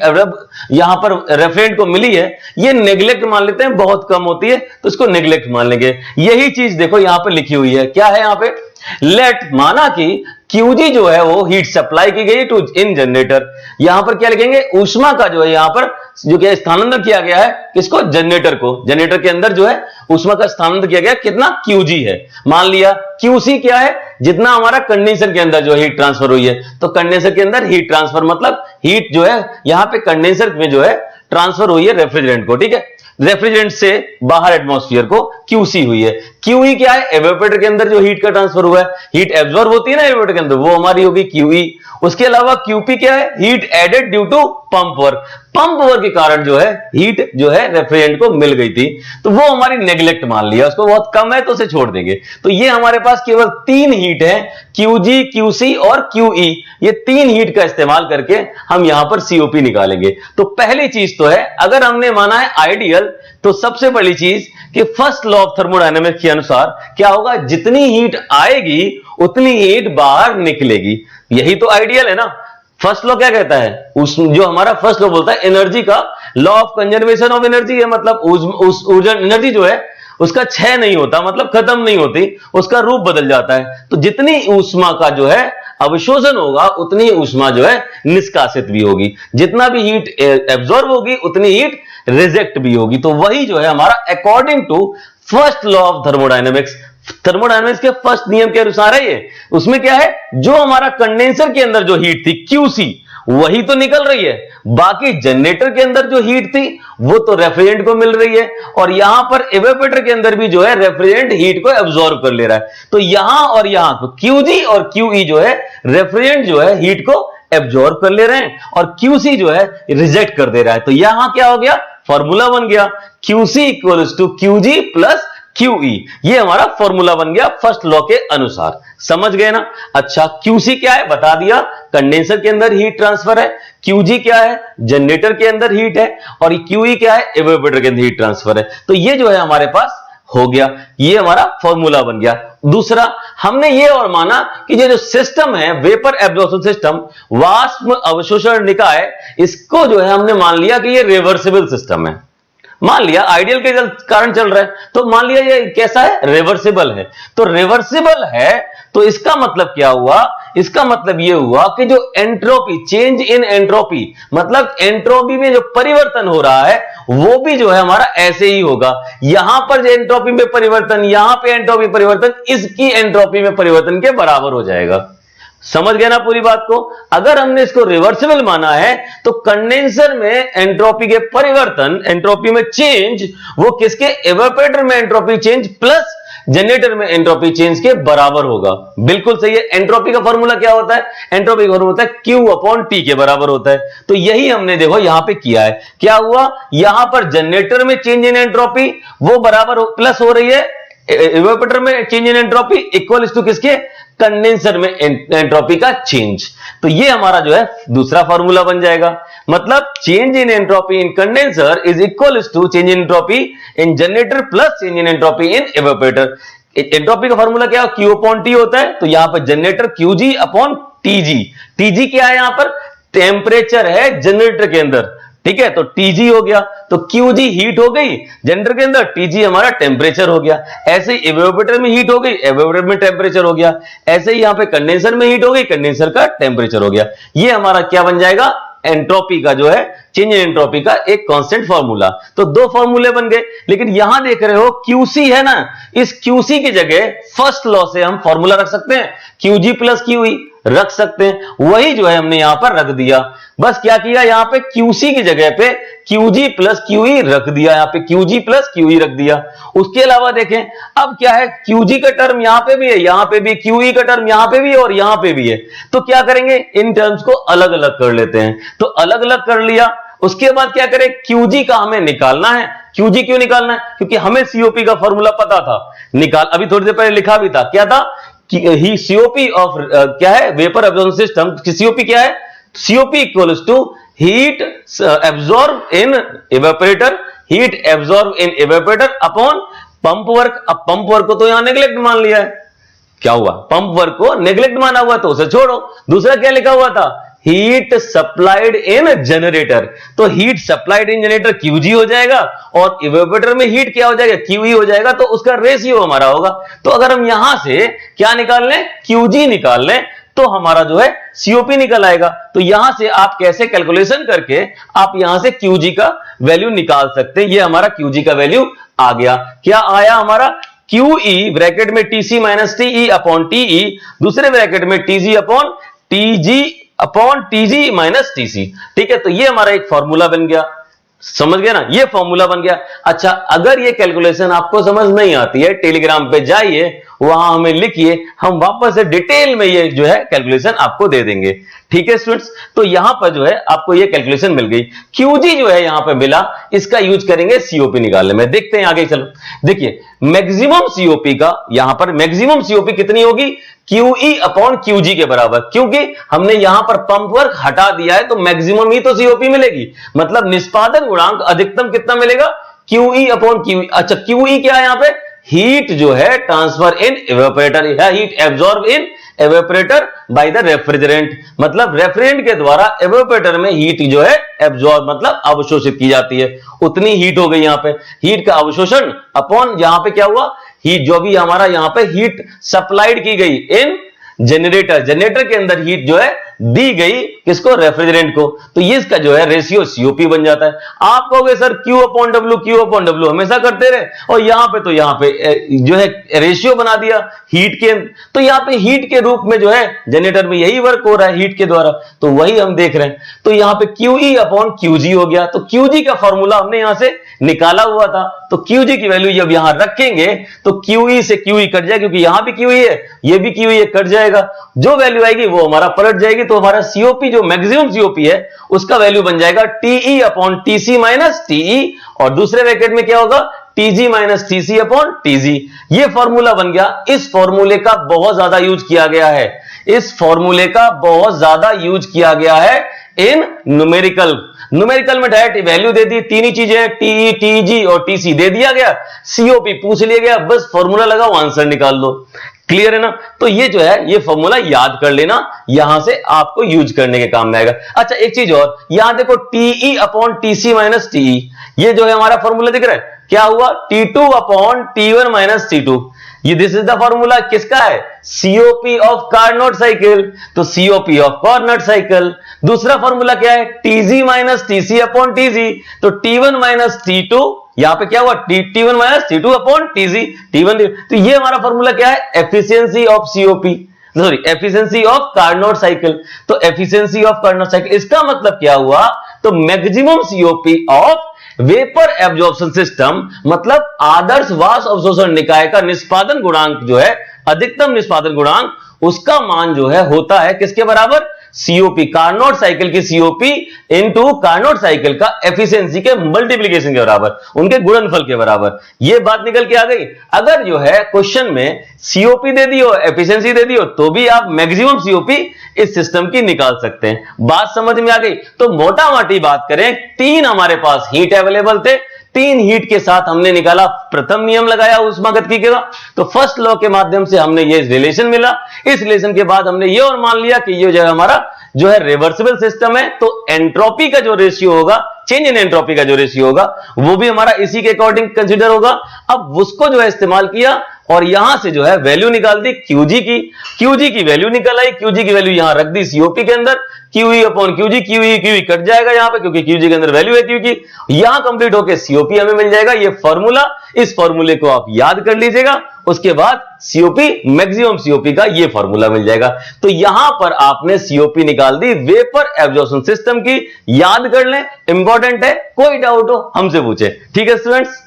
[SPEAKER 1] यहां पर रेफ्रिजरेंट को मिली है, ये नेग्लेक्ट मान लेते हैं, बहुत कम होती है तो इसको नेग्लेक्ट मान लेंगे। यही चीज देखो यहां पर लिखी हुई है, क्या है यहां पे, लेट, माना कि QG जो है वो हीट सप्लाई की गई टू इन जनरेटर। यहां पर क्या लिखेंगे, ऊष्मा का जो है यहां पर जो क्या स्थानांतरण किया गया है, किसको, जनरेटर को। जनरेटर के अंदर जो है ऊष्मा का स्थानांतरण किया गया, कितना, QG है। मान लिया QC क्या है, जितना हमारा कंडेंसर के अंदर जो हीट ट्रांसफर हुई है। तो कंडेंसर के अंदर हीट ट्रांसफर मतलब हीट जो है यहां पे कंडेंसर में जो है ट्रांसफर हुई है रेफ्रिजरेंट को। ठीक है, रेफ्रिजरेंट से बाहर एटमॉस्फेयर को QC हुई है। QE क्या है, एवेपोरेटर के अंदर जो हीट का ट्रांसफर हुआ है, हीट एब्जॉर्ब होती है ना एवेपोरेटर के अंदर, वो हमारी होगी QE। उसके अलावा QP क्या है, heat added due to pump work. Pump work के कारण जो है हीट जो है रेफ्रिजरेंट को मिल गई थी, तो वो हमारी नेग्लेक्ट मान लिया, उसको बहुत कम है तो उसे छोड़ देंगे। तो ये हमारे पास केवल 3 हीट है, QG, QC और QE। ये 3 हीट का इस्तेमाल करके हम यहां पर COP निकालेंगे। तो पहली चीज तो है, अगर हमने माना है आइडियल, तो सबसे बड़ी चीज कि फर्स्ट लॉ ऑफ थर्मोडायनेमिक्स के अनुसार क्या होगा, जितनी हीट आएगी उतनी हीट बाहर निकलेगी। यही तो आइडियल है ना। फर्स्ट लॉ क्या कहता है, जो हमारा फर्स्ट लॉ बोलता है एनर्जी का, law of conservation of energy है, मतलब ऊर्जा एनर्जी जो है उसका क्षय नहीं होता, मतलब खत्म नहीं होती, उसका रूप बदल जाता है। तो जितनी ऊष्मा का जो है अवशोषण होगा उतनी ऊष्मा जो है निष्कासित भी होगी, जितना भी हीट एब्जॉर्ब होगी उतनी हीट रिजेक्ट भी होगी। तो वही जो है हमारा according to first law of thermodynamics, thermodynamics के फर्स्ट नियम के अनुसार है ये। उसमें क्या है, जो हमारा कंडेंसर के अंदर जो हीट थी QC वही तो निकल रही है, बाकी जनरेटर के अंदर जो हीट थी वो तो रेफ्रिजरेंट को मिल रही है, और यहां पर इवेपोरेटर के अंदर भी जो है रेफ्रिजरेंट हीट को एब्जॉर्ब कर ले रहा है। तो यहां और यहां तो QG और QE जो है रेफ्रिजरेंट जो है हीट को एब्जॉर्ब कर ले रहे हैं, और QC जो है रिजेक्ट कर दे रहा है। तो यहां क्या हो गया, फॉर्मूला बन गया, QC equals to QG plus QE। ये हमारा फॉर्मूला बन गया फर्स्ट लॉ के अनुसार। समझ गए ना। अच्छा, QC क्या है बता दिया, कंडेंसर के अंदर हीट ट्रांसफर है। QG क्या है, जनरेटर के अंदर हीट है, और QE क्या है, इवेपोरेटर के अंदर हीट ट्रांसफर है। तो ये जो है हमारे पास हो गया, ये हमारा फॉर्मूला बन गया। दूसरा, हमने ये और माना कि ये जो सिस्टम है वेपर एब्जॉर्प्शन सिस्टम, वाष्प अवशोषण निकाय, इसको जो है हमने मान लिया कि ये रिवर्सिबल सिस्टम है। मान लिया आइडियल के कारण चल रहा है, तो मान लिया ये कैसा है, रिवर्सिबल है। तो रिवर्सिबल है तो इसका मतलब क्या हुआ, इसका मतलब ये हुआ कि जो एंट्रोपी, चेंज इन एंट्रोपी, मतलब एंट्रोपी में जो परिवर्तन हो रहा है वो भी जो है हमारा ऐसे ही होगा। यहां पर जो एंट्रोपी में परिवर्तन, यहां पे एंट्रोपी परिवर्तन, इसकी एंट्रोपी में परिवर्तन के बराबर हो जाएगा। समझ गए ना पूरी बात को? अगर हमने इसको रिवर्सिबल माना है तो कंडेंसर में एंट्रोपी के परिवर्तन, एंट्रोपी में चेंज, वो किसके, इवेपोरेटर में एंट्रोपी चेंज प्लस जनरेटर में एंट्रोपी चेंज के बराबर होगा। बिल्कुल सही है। एंट्रोपी का फॉर्मूला क्या होता है? एंट्रोपी का फॉर्मूला होता है Q अपॉन T के बराबर होता है। तो यही हमने देखो यहां पे किया है। क्या हुआ, यहां पर जनरेटर में चेंज इन एंट्रोपी वो बराबर प्लस हो रही है इवेपोरेटर में change in entropy equal to किसके, कंडेंसर में एंट्रोपी का चेंज। तो ये हमारा जो है दूसरा फॉर्मूला बन जाएगा। मतलब change in entropy in condenser is equal to change in entropy in generator plus change in entropy in evaporator. Entropy का फॉर्मूला क्या है, Q अपॉन T होता है। तो यहां पर generator QG upon TG। TG क्या है, यहां पर टेम्परेचर है जनरेटर के अंदर, ठीक है। तो TG हो गया, तो QG हीट हो गई जनरेटर के अंदर, TG हमारा टेम्परेचर हो गया। ऐसे ही इवेपोरेटर में हीट हो गई, इवेपोरेटर में टेम्परेचर हो गया। ऐसे ही यहां पे कंडेंसर में हीट हो गई, कंडेंसर का टेम्परेचर हो गया। ये हमारा क्या बन जाएगा, एंट्रोपी का जो है चेंज इन एंट्रोपी का एक कांस्टेंट फार्मूला। तो दो फार्मूले बन गए। लेकिन यहां देख रहे हो QC है ना, इस QC की जगह फर्स्ट लॉ से हम फार्मूला रख सकते हैं, QG प्लस QE रख सकते हैं। वही जो है हमने यहां पर रख दिया। बस क्या किया, यहां पे QC की जगह पे QG प्लस QE रख दिया, यहां पे QG प्लस QE रख दिया। उसके अलावा देखें अब क्या है, QG का टर्म यहां पे भी है, यहां पे भी QE का टर्म यहां पे भी है और यहां पे भी है। तो क्या करेंगे, इन टर्म्स को अलग अलग कर लेते हैं। तो अलग अलग कर लिया। उसके बाद क्या करें, QG का हमें निकालना है। QG क्यों निकालना है, क्योंकि हमें COP का फॉर्मूला पता था, निकाल अभी थोड़ी देर पहले लिखा भी था। क्या था ही COP ऑफ क्या है, वेपर एब्जॉर्प्शन सिस्टम। COP क्या है, COP equals to heat absorb in evaporator, heat absorb in evaporator upon pump work. अब पंप वर्क को तो यहां नेग्लेक्ट मान लिया है। क्या हुआ, पंप वर्क को नेग्लेक्ट माना हुआ तो उसे छोड़ो। दूसरा क्या लिखा हुआ था, हीट सप्लाइड इन जनरेटर। तो हीट सप्लाइड इन जनरेटर QG हो जाएगा और इवेपोरेटर में हीट क्या हो जाएगा, QE हो जाएगा। तो उसका रेशियो हमारा होगा। तो अगर हम यहां से क्या निकाल लें, QG निकाल लें, तो हमारा जो है COP निकल आएगा। तो यहां से आप कैसे कैलकुलेशन करके आप यहां से QG का वैल्यू निकाल सकते हैं। ये हमारा QG का वैल्यू आ गया। क्या आया हमारा, QE ब्रैकेट में TC minus TE upon TE, दूसरे ब्रैकेट में TG upon TG minus TC। ठीक है, तो ये हमारा एक फॉर्मूला बन गया। समझ गया ना, ये फॉर्मूला बन गया। अच्छा, अगर ये कैलकुलेशन आपको समझ नहीं आती है, टेलीग्राम पे जाइए, वहां हमें लिखिए, हम वापस से डिटेल में ये जो है कैलकुलेशन आपको दे देंगे। ठीक है स्टूडेंट्स, तो यहां पर जो है आपको ये कैलकुलेशन मिल गई। QG जो है यहां पे मिला, इसका यूज करेंगे COP निकालने में। देखते हैं आगे, चलो देखिए मैक्सिमम COP का, यहां पर मैक्सिमम COP कितनी होगी, QE अपॉन QG के बराबर। क्योंकि हमने यहां पर पंप वर्क हटा दिया है, तो मैक्सिमम ही तो COP मिलेगी। मतलब निष्पादन गुणांक अधिकतम कितना मिलेगा, QE अपॉन QE। अच्छा, QE क्या है यहां पे, हीट जो है transfer in evaporator, heat absorb in evaporator by the refrigerant. मतलब रेफ्रिजरेंट के द्वारा इवेपोरेटर में हीट जो है एब्जॉर्ब मतलब अवशोषित की जाती है। उतनी हीट हो गई यहां पे, हीट का अवशोषण अपॉन यहां पे क्या हुआ, हीट जो भी हमारा यहां पे हीट सप्लाइड की गई इन जनरेटर, जनरेटर के अंदर हीट जो है दी गई किसको, रेफ्रिजरेंट को। तो ये इसका जो है रेशियो COP बन जाता है। आप कहोगे सर Q अपॉन W हमेशा करते रहे, और यहां पे तो यहां पे जो है रेशियो बना दिया हीट के। तो यहां पे हीट के रूप में जो है जनरेटर में यही वर्क हो रहा है हीट के द्वारा, तो वही हम देख रहे हैं। तो यहां पे QE अपॉन QG हो गया। तो QG का फॉर्मूला हमने यहां से निकाला हुआ था, तो QG की वैल्यू जब यहां रखेंगे तो QE से QE कट जाएगा, क्योंकि यहां भी QE है, ये भी QE है, कट जाएगा। जो वैल्यू आएगी वो हमारा पलट जाएगी। तो हमारा COP जो मैक्सिमम COP है उसका वैल्यू बन जाएगा TE upon TC minus TE, और दूसरे ब्रैकेट में क्या होगा, TG minus TC upon TG। ये फॉर्मूला बन गया। इस फॉर्मूले का बहुत ज्यादा यूज किया गया है, इस फॉर्मूले का बहुत ज्यादा यूज किया गया है इन न्यूमेरिकल में डायरेक्ट वैल्यू दे दी, तीन ही चीजें TE, TG और TC दे दिया गया, COP पूछ लिया गया, बस फॉर्मूला लगाओ, आंसर निकाल दो। क्लियर है ना। तो ये जो है ये फॉर्मूला याद कर लेना, यहां से आपको यूज करने के काम में आएगा। अच्छा, एक चीज और, यहां देखो TE upon TC minus TE, ये जो है हमारा फॉर्मूला दिख रहा है, क्या हुआ, T2 upon T1 minus T2। ये दिस इज द फॉर्मूला किसका है, COP ऑफ कार्नोट साइकिल। तो COP ऑफ कार्नोट साइकिल। दूसरा फॉर्मूला क्या है, TG minus TC upon TG। तो T1 माइनस T2, यहां पे क्या हुआ, T1 minus T2 upon TG, T1। तो ये हमारा फॉर्मूला क्या है, efficiency of COP। Sorry efficiency of Carnot cycle. तो एफिशिएंसी ऑफ कार्नोट साइकिल इसका मतलब क्या हुआ, तो maximum COP of vapour absorption system, मतलब आदर्श वाष्प अवशोषण निकाय का निष्पादन गुणांक जो है, अधिकतम निष्पादन गुणांक, उसका मान जो है होता है किसके बराबर, सीओपी, कार्नोट साइकिल की सीओपी इनटू कार्नोट साइकिल का एफिशिएंसी के मल्टीप्लिकेशन के बराबर, उनके गुणनफल के बराबर। ये बात निकल के आ गई। अगर जो है क्वेश्चन में सीओपी दे दियो, एफिशिएंसी दे दियो, तो भी आप मैक्सिमम सीओपी इस सिस्टम की निकाल सकते हैं। बात समझ में आ गई। तो मोटा मोटी बात करें, 3 हमारे पास हीट अवेलेबल थे, 3 हीट के साथ हमने निकाला, प्रथम नियम लगाया ऊष्मागतिकी का, तो फर्स्ट लॉ के माध्यम से हमने ये रिलेशन मिला। इस रिलेशन के बाद हमने ये और मान लिया कि ये जो है हमारा जो है रिवर्सिबल सिस्टम है, तो एंट्रोपी का जो रेशियो होगा, चेंज इन एंट्रोपी का जो रेशियो होगा, वो भी हमारा इसी के अकॉर्डिंग कंसीडर होगा। अब उसको जो है इस्तेमाल किया और यहां से जो है वैल्यू निकाल दी क्यूजी की वैल्यू निकल आई। क्यूजी की वैल्यू यहां रख दी सीओपी के अंदर, क्यूई अपॉन क्यूजी, क्यूई कट जाएगा यहां पे क्योंकि क्यूजी के अंदर वैल्यू है क्यू की। यहां कंप्लीट होकर सीओपी हमें मिल जाएगा। ये फॉर्मूला, इस फॉर्मूले को आप याद कर लीजिएगा, उसके बाद सीओपी, मैक्सिमम सीओपी का ये फॉर्मूला मिल जाएगा। तो यहां पर आपने सीओपी निकाल दी वेपर एब्जॉर्प्शन सिस्टम की, याद कर लें, इंपॉर्टेंट है, कोई डाउट हो हमसे पूछे। ठीक है स्टूडेंट्स।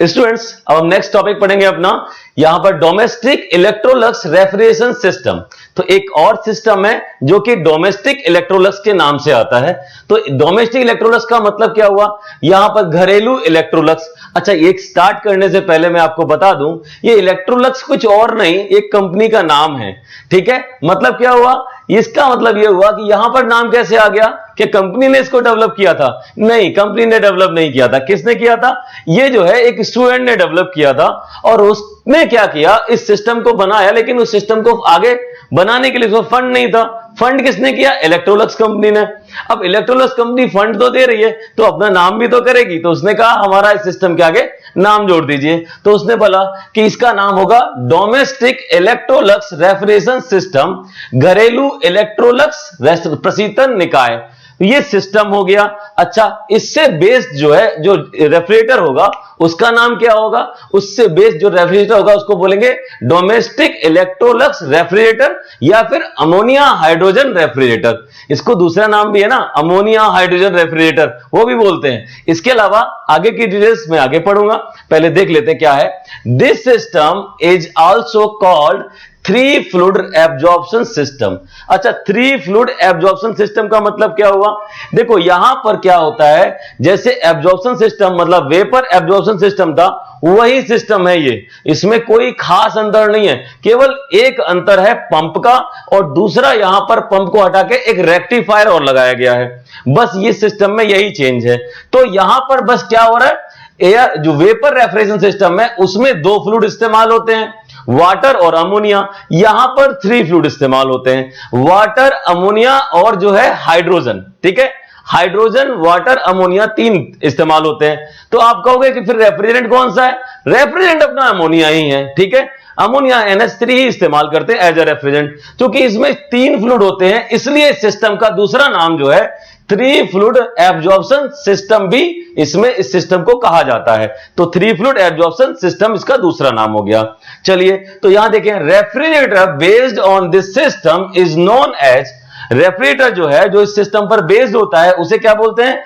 [SPEAKER 1] स्टूडेंट्स अब हम नेक्स्ट टॉपिक पढ़ेंगे अपना, यहां पर डोमेस्टिक इलेक्ट्रोलक्स रेफ्रिजरेशन सिस्टम। तो एक और सिस्टम है जो कि डोमेस्टिक इलेक्ट्रोलक्स के नाम से आता है। तो डोमेस्टिक इलेक्ट्रोलक्स का मतलब क्या हुआ, यहां पर घरेलू इलेक्ट्रोलक्स। अच्छा, एक स्टार्ट करने से पहले मैं आपको बता दूं, ये इलेक्ट्रोलक्स कुछ और नहीं, एक कंपनी का नाम है। ठीक है, मतलब क्या हुआ, इसका मतलब यह हुआ कि यहां पर नाम कैसे आ गया, कि कंपनी ने इसको डेवलप किया था? नहीं, कंपनी ने डेवलप नहीं किया था। किसने किया था? ये जो है एक स्टूडेंट ने डेवलप किया था और उसने क्या किया, इस सिस्टम को बनाया, लेकिन उस सिस्टम को आगे बनाने के लिए उसको फंड नहीं था। फंड किसने किया? इलेक्ट्रोलक्स कंपनी ने। अब इलेक्ट्रोलक्स कंपनी फंड तो दे रही है तो अपना नाम भी तो करेगी, तो उसने कहा हमारा इस सिस्टम के आगे नाम जोड़ दीजिए। तो उसने बोला कि इसका नाम होगा डोमेस्टिक इलेक्ट्रोलक्स रेफ्रिजरेशन सिस्टम, घरेलू इलेक्ट्रोलक्स प्रशीतन निकाय। ये सिस्टम हो गया। अच्छा, इससे बेस्ड जो है जो रेफ्रिजरेटर होगा उसका नाम क्या होगा, उससे बेस्ड जो रेफ्रिजरेटर होगा उसको बोलेंगे डोमेस्टिक इलेक्ट्रोलक्स रेफ्रिजरेटर या फिर अमोनिया हाइड्रोजन रेफ्रिजरेटर। इसको दूसरा नाम भी है ना, अमोनिया हाइड्रोजन रेफ्रिजरेटर, वो भी बोलते हैं। इसके अलावा आगे की डिटेल्स में आगे पढ़ूंगा, पहले देख लेते हैं क्या है। This system is also called 3 fluid absorption system. अच्छा, 3 फ्लूइड एब्जॉर्प्शन सिस्टम का मतलब क्या हुआ, देखो यहां पर क्या होता है, जैसे एब्जॉर्प्शन सिस्टम मतलब वेपर एब्जॉर्प्शन सिस्टम था, वही सिस्टम है ये, इसमें कोई खास अंतर नहीं है। केवल एक अंतर है पंप का, और दूसरा यहां पर पंप को हटा के एक रेक्टिफायर और लगाया गया है, बस ये सिस्टम में यही चेंज है। तो यहां पर बस क्या हो रहा है, एयर जो वेपर रेफ्रिजरेशन सिस्टम है उसमें 2 फ्लूइड इस्तेमाल होते हैं, वाटर और अमोनिया। यहां पर 3 फ्लूइड इस्तेमाल होते हैं, वाटर, अमोनिया और जो है हाइड्रोजन। ठीक है, हाइड्रोजन, वाटर, अमोनिया 3 इस्तेमाल होते हैं। तो आप कहोगे कि फिर रेफ्रिजरेंट कौन सा है, रेफ्रिजरेंट अपना अमोनिया ही है। ठीक है, अमोनिया NH3 ही इस्तेमाल करते हैं एज ए रेफ्रिजरेंट। क्योंकि इसमें 3 फ्लूइड होते हैं, इसलिए सिस्टम का दूसरा नाम जो है 3 फ्लूइड एब्जॉर्प्शन सिस्टम भी इसमें इस सिस्टम को कहा जाता है। तो 3 फ्लूइड एब्जॉर्प्शन सिस्टम इसका दूसरा नाम हो गया। चलिए, तो यहां देखें, refrigerator based on this system is known as, refrigerator जो है जो इस सिस्टम पर बेस्ड होता है उसे क्या बोलते हैं,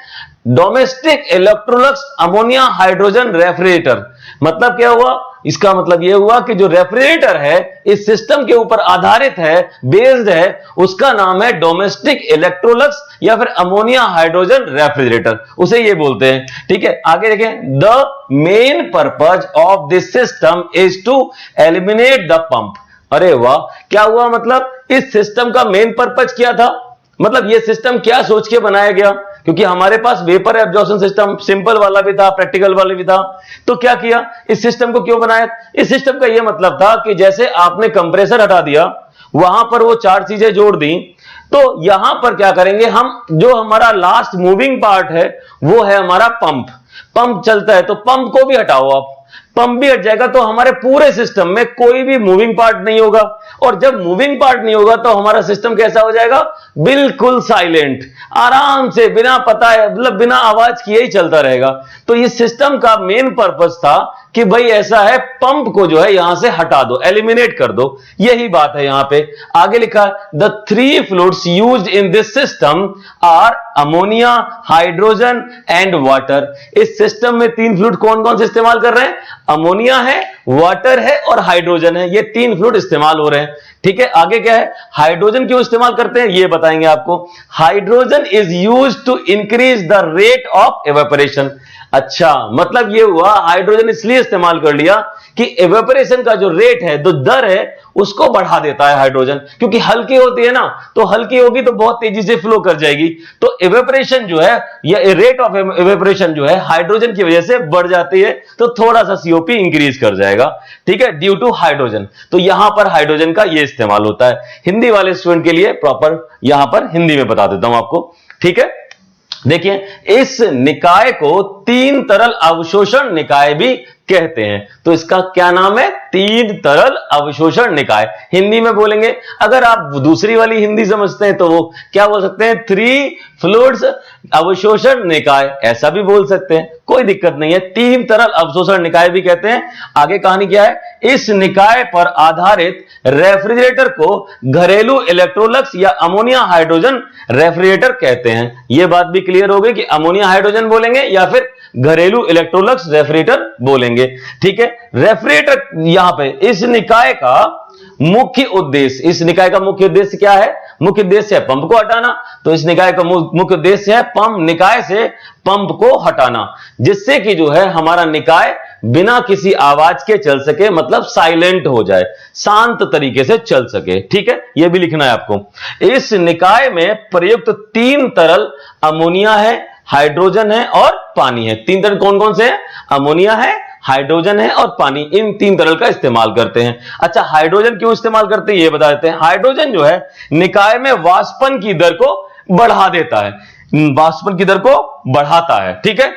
[SPEAKER 1] domestic Electrolux ammonia hydrogen refrigerator. मतलब क्या हुआ, इसका मतलब यह हुआ कि जो रेफ्रिजरेटर है इस सिस्टम के ऊपर आधारित है, बेस्ड है, उसका नाम है डोमेस्टिक इलेक्ट्रोलक्स या फिर अमोनिया हाइड्रोजन रेफ्रिजरेटर, उसे ये बोलते हैं। ठीक है, आगे देखें, the main purpose of this system is to eliminate the pump. अरे वाह, क्या हुआ, मतलब इस सिस्टम का मेन पर्पज क्या था, मतलब यह सिस्टम क्या सोच के बनाया गया, क्योंकि हमारे पास वेपर एब्जॉर्प्शन सिस्टम सिंपल वाला भी था, प्रैक्टिकल वाला भी था। तो क्या किया, इस सिस्टम को क्यों बनाया, इस सिस्टम का यह मतलब था कि जैसे आपने कंप्रेसर हटा दिया, वहां पर वो 4 चीजें जोड़ दी, तो यहां पर क्या करेंगे हम, जो हमारा लास्ट मूविंग पार्ट है वो है हमारा पंप। पंप चलता है तो पंप को भी हटाओ आप, पंप भी हट जाएगा तो हमारे पूरे सिस्टम में कोई भी मूविंग पार्ट नहीं होगा, और जब मूविंग पार्ट नहीं होगा तो हमारा सिस्टम कैसा हो जाएगा, बिल्कुल साइलेंट, आराम से बिना पता है मतलब बिना आवाज किए ही चलता रहेगा। तो इस सिस्टम का मेन पर्पस था कि भाई ऐसा है, पंप को जो है यहां से हटा दो, एलिमिनेट कर दो, यही बात है। यहां पे आगे लिखा है the 3 fluids used in this system are ammonia, hydrogen and water. इस सिस्टम में 3 फ्लूइड कौन कौन से इस्तेमाल कर रहे हैं, अमोनिया है, वाटर है और हाइड्रोजन है, ये 3 फ्लूइड इस्तेमाल हो रहे हैं। ठीक है, आगे क्या है, हाइड्रोजन क्यों इस्तेमाल करते हैं ये बताएंगे आपको। Hydrogen is used to increase the rate of evaporation. अच्छा, मतलब ये हुआ हाइड्रोजन इसलिए इस्तेमाल कर लिया कि इवेपोरेशन का जो रेट है, जो दर है, उसको बढ़ा देता है हाइड्रोजन, क्योंकि हल्की होती है ना, तो हल्की होगी तो बहुत तेजी से फ्लो कर जाएगी, तो इवेपोरेशन जो है या रेट ऑफ इवेपोरेशन जो है हाइड्रोजन की वजह से बढ़ जाती है, तो थोड़ा सा सीओपी इंक्रीज कर जाएगा। ठीक है, ड्यू टू हाइड्रोजन। तो यहां पर हाइड्रोजन का ये इस्तेमाल होता है। हिंदी वाले स्टूडेंट के लिए प्रॉपर यहां पर हिंदी में बता देता हूं आपको। ठीक है, देखिए इस निकाय को 3 तरल अवशोषण निकाय भी कहते हैं। तो इसका क्या नाम है, 3 तरल अवशोषण निकाय। हिंदी में बोलेंगे, अगर आप दूसरी वाली हिंदी समझते हैं तो वो क्या बोल सकते हैं, 3 फ्लूइड्स अवशोषण निकाय, ऐसा भी बोल सकते हैं, कोई दिक्कत नहीं है। 3 तरल अवशोषण निकाय भी कहते हैं। आगे कहानी क्या है, इस निकाय पर आधारित रेफ्रिजरेटर को घरेलू इलेक्ट्रोलक्स या अमोनिया हाइड्रोजन रेफ्रिजरेटर कहते हैं। यह बात भी क्लियर हो गई कि अमोनिया हाइड्रोजन बोलेंगे या फिर घरेलू इलेक्ट्रोलक्स रेफ्रिजरेटर बोलेंगे। ठीक है, रेफ्रिजरेटर यहां पे इस निकाय का मुख्य उद्देश्य, इस निकाय का मुख्य उद्देश्य क्या है, मुख्य उद्देश्य है पंप को हटाना। तो इस निकाय का मुख्य उद्देश्य है पंप, निकाय से पंप को हटाना, जिससे कि जो है हमारा निकाय बिना किसी आवाज के चल सके, मतलब साइलेंट हो जाए, शांत तरीके से चल सके। ठीक है, यह भी लिखना है आपको। इस निकाय में प्रयुक्त 3 तरल अमोनिया है, हाइड्रोजन है और पानी है। 3 तरल कौन कौन से हैं, अमोनिया है, हाइड्रोजन है और पानी, इन 3 तरल का इस्तेमाल करते हैं। अच्छा, हाइड्रोजन क्यों इस्तेमाल करते हैं ये बता देते हैं। हाइड्रोजन जो है निकाय में वाष्पन की दर को बढ़ा देता है, वाष्पन की दर को बढ़ाता है। ठीक है,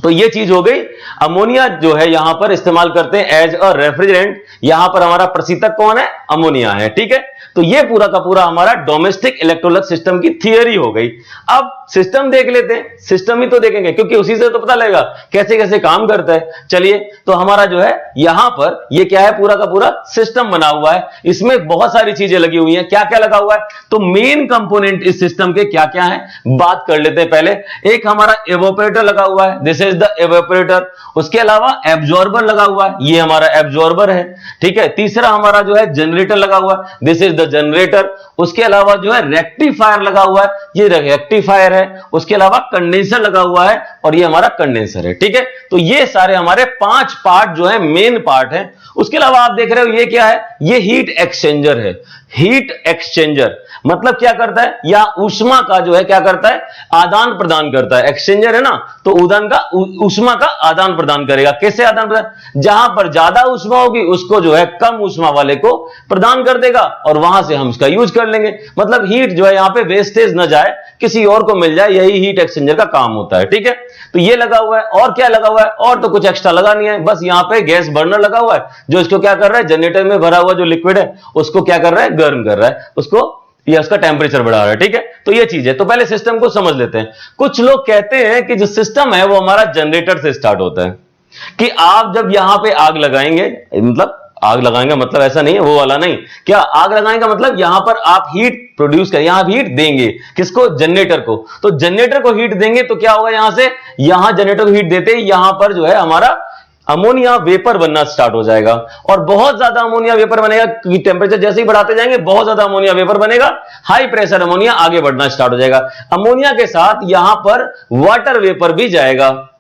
[SPEAKER 1] तो ये चीज हो गई। अमोनिया जो है यहां पर इस्तेमाल करते हैं एज अ रेफ्रिजरेंट। यहां पर हमारा प्रशीतक कौन है, अमोनिया है। ठीक है, तो ये पूरा का पूरा हमारा डोमेस्टिक इलेक्ट्रोलक्स सिस्टम की थियरी हो गई। अब सिस्टम देख लेते हैं, सिस्टम ही तो देखेंगे क्योंकि उसी से तो पता लगेगा कैसे कैसे काम करता है। चलिए, तो हमारा जो है यहां पर ये क्या है, पूरा का पूरा सिस्टम बना हुआ है। इसमें बहुत सारी चीजें लगी हुई हैं। क्या क्या लगा हुआ है, तो मेन कंपोनेंट इस सिस्टम के क्या क्या है बात कर लेते हैं। पहले एक हमारा एवोपरेटर लगा हुआ है, दिस इज द एवोपरेटर। उसके अलावा एब्जॉर्बर लगा हुआ है, ये हमारा एब्जॉर्बर है। ठीक है, तीसरा हमारा जो है जनरेटर लगा हुआ है, दिस इज द जनरेटर। उसके अलावा जो है रेक्टिफायर लगा हुआ है, ये रेक्टिफायर है। उसके अलावा कंडेंसर लगा हुआ है और ये हमारा कंडेंसर है। ठीक है, तो ये सारे हमारे 5 पार्ट जो है मेन पार्ट है। उसके अलावा आप देख रहे हो ये क्या है, ये हीट एक्सचेंजर है। हीट एक्सचेंजर मतलब क्या करता है, या ऊष्मा का जो है क्या करता है, आदान प्रदान करता है। एक्सचेंजर है ना, तो उदान का ऊष्मा का आदान प्रदान करेगा। कैसे आदान प्रदान, जहां पर ज्यादा ऊष्मा होगी उसको जो है कम ऊष्मा वाले को प्रदान कर देगा और वहां से हम उसका यूज कर लेंगे। मतलब हीट जो है यहां पे वेस्टेज न जाए, किसी और को मिल जाए, यही हीट एक्सचेंजर का काम होता है। ठीक है, तो ये लगा हुआ है। और क्या लगा हुआ है, और तो कुछ एक्स्ट्रा लगा नहीं है, बस यहां पे गैस बर्नर लगा हुआ है जो इसको क्या कर रहा है, जनरेटर में भरा हुआ जो लिक्विड है उसको क्या कर रहा है, गर्म कर रहा है, उसको या उसका टेम्परेचर बढ़ा रहा है। ठीक है, तो ये चीज है। तो पहले सिस्टम को समझ लेते हैं। कुछ लोग कहते हैं कि जो सिस्टम है वो हमारा जनरेटर से स्टार्ट होता है, कि आप जब यहां पे आग लगाएंगे, मतलब आग लगाएंगे मतलब ऐसा नहीं है वो वाला नहीं, क्या आग लगाएंगे मतलब यहां पर आप हीट प्रोड्यूस करें, यहां हीट देंगे किसको, जनरेटर को। तो जनरेटर को हीट देंगे तो क्या होगा, यहां से यहां जनरेटर को हीट देते ही यहां पर जो है हमारा अमोनिया वेपर बनना स्टार्ट हो जाएगा और बहुत ज्यादा अमोनिया वेपर बनेगा, क्योंकि टेंपरेचर जैसे ही बढ़ाते जाएंगे बहुत ज्यादा अमोनिया वेपर बनेगा, हाई प्रेशर अमोनिया आगे बढ़ना स्टार्ट हो जाएगा। अमोनिया के साथ यहां पर वाटर वेपर भी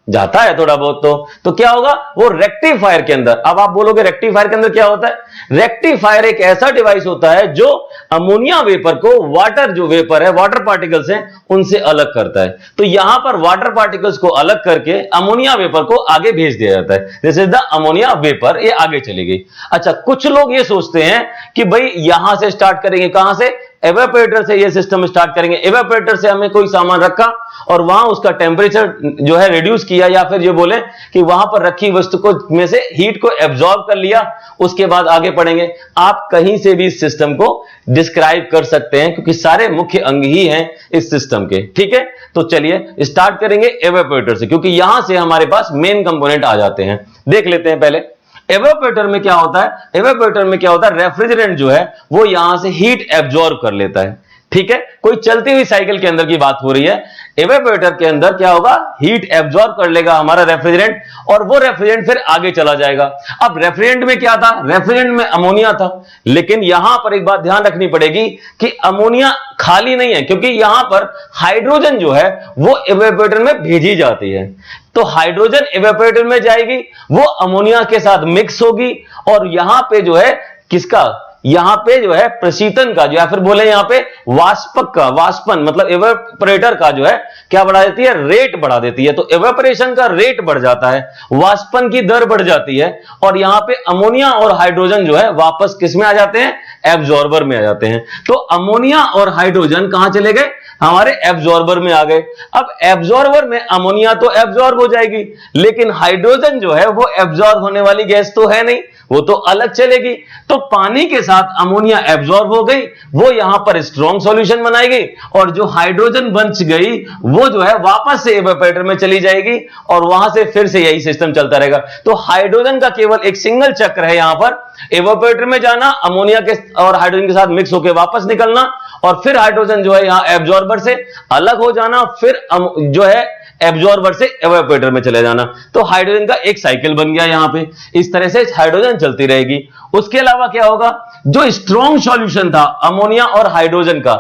[SPEAKER 1] जाता है थोड़ा बहुत। तो क्या होगा, वो रेक्टिफायर के अंदर, अब आप बोलोगे रेक्टिफायर के अंदर क्या होता है, रेक्टिफायर एक ऐसा डिवाइस होता है जो अमोनिया वेपर को वाटर जो वेपर है, वाटर पार्टिकल्स हैं, उनसे अलग करता है। तो यहां पर वाटर पार्टिकल्स को अलग करके अमोनिया वेपर को आगे भेज दिया जाता है। This is the ammonia vapour, ये आगे चली गई। अच्छा, कुछ लोग ये सोचते हैं कि भाई यहां से स्टार्ट करेंगे, कहां से, एवेपोरेटर से ये सिस्टम स्टार्ट करेंगे। एवेपोरेटर से हमें कोई सामान रखा और वहां उसका टेम्परेचर जो है रिड्यूस किया, या फिर ये बोले कि वहां पर रखी वस्तु को में से हीट को एब्जॉर्ब कर लिया, उसके बाद आगे पढ़ेंगे। आप कहीं से भी इस सिस्टम को डिस्क्राइब कर सकते हैं क्योंकि सारे मुख्य अंग ही हैं इस सिस्टम के। ठीक है, तो चलिए स्टार्ट करेंगे एवेपोरेटर से, क्योंकि यहां से हमारे पास मेन कंपोनेंट आ जाते हैं। देख लेते हैं पहले एवेपोरेटर में क्या होता है। एवेपोरेटर में क्या होता है, रेफ्रिजरेंट जो है वो यहां से हीट एब्जॉर्ब कर लेता है। ठीक है, कोई चलती हुई साइकिल के अंदर की बात हो रही है। एवेपोरेटर के अंदर क्या होगा, हीट एब्जॉर्ब कर लेगा हमारा रेफ्रिजरेंट, और वो रेफ्रिजरेंट फिर आगे चला जाएगा। अब रेफ्रिजरेंट में क्या था, रेफ्रिजरेंट में अमोनिया था, लेकिन यहां पर एक बात ध्यान रखनी पड़ेगी कि अमोनिया खाली नहीं है, क्योंकि यहां पर हाइड्रोजन जो है वो एवेपोरेटर में भेजी जाती है। तो हाइड्रोजन एवेपोरेटर में जाएगी, वो अमोनिया के साथ मिक्स होगी, और यहां पे जो है किसका, यहां पे जो है प्रशीतन का, जो या फिर बोले यहां पे वाष्पक का, वाष्पन मतलब एवेपोरेटर का जो है क्या बढ़ा देती है, रेट बढ़ा देती है। तो एवेपोरेशन का रेट बढ़ जाता है, वाष्पन की दर बढ़ जाती है, और यहां पे अमोनिया और हाइड्रोजन जो है वापस किस में आ जाते हैं, एब्जॉर्बर में आ जाते हैं। तो अमोनिया और हाइड्रोजन कहां चले गए, हमारे एब्जॉर्बर में आ गए। अब एब्जॉर्बर में अमोनिया तो एब्जॉर्ब हो जाएगी, लेकिन हाइड्रोजन जो है वो एब्जॉर्ब होने वाली गैस तो है नहीं, वो तो अलग चलेगी। तो पानी के साथ अमोनिया एब्जॉर्ब हो गई, वो यहां पर स्ट्रॉन्ग सॉल्यूशन बनाएगी, और जो हाइड्रोजन बच गई वो जो है वापस से एवेपोरेटर में चली जाएगी, और वहां से फिर से यही सिस्टम चलता रहेगा। तो हाइड्रोजन का केवल एक सिंगल चक्र है यहां पर, एवेपोरेटर में जाना, अमोनिया के और हाइड्रोजन के साथ मिक्स होकर वापस निकलना, और फिर हाइड्रोजन जो है यहां एब्जॉर्बर से अलग हो जाना, फिर जो है एब्जॉर्बर से एवेपोरेटर में चले जाना। तो हाइड्रोजन का एक साइकिल बन गया यहां पे। इस तरह से हाइड्रोजन चलती रहेगी। उसके अलावा क्या होगा, जो स्ट्रॉन्ग सॉल्यूशन था अमोनिया और हाइड्रोजन का,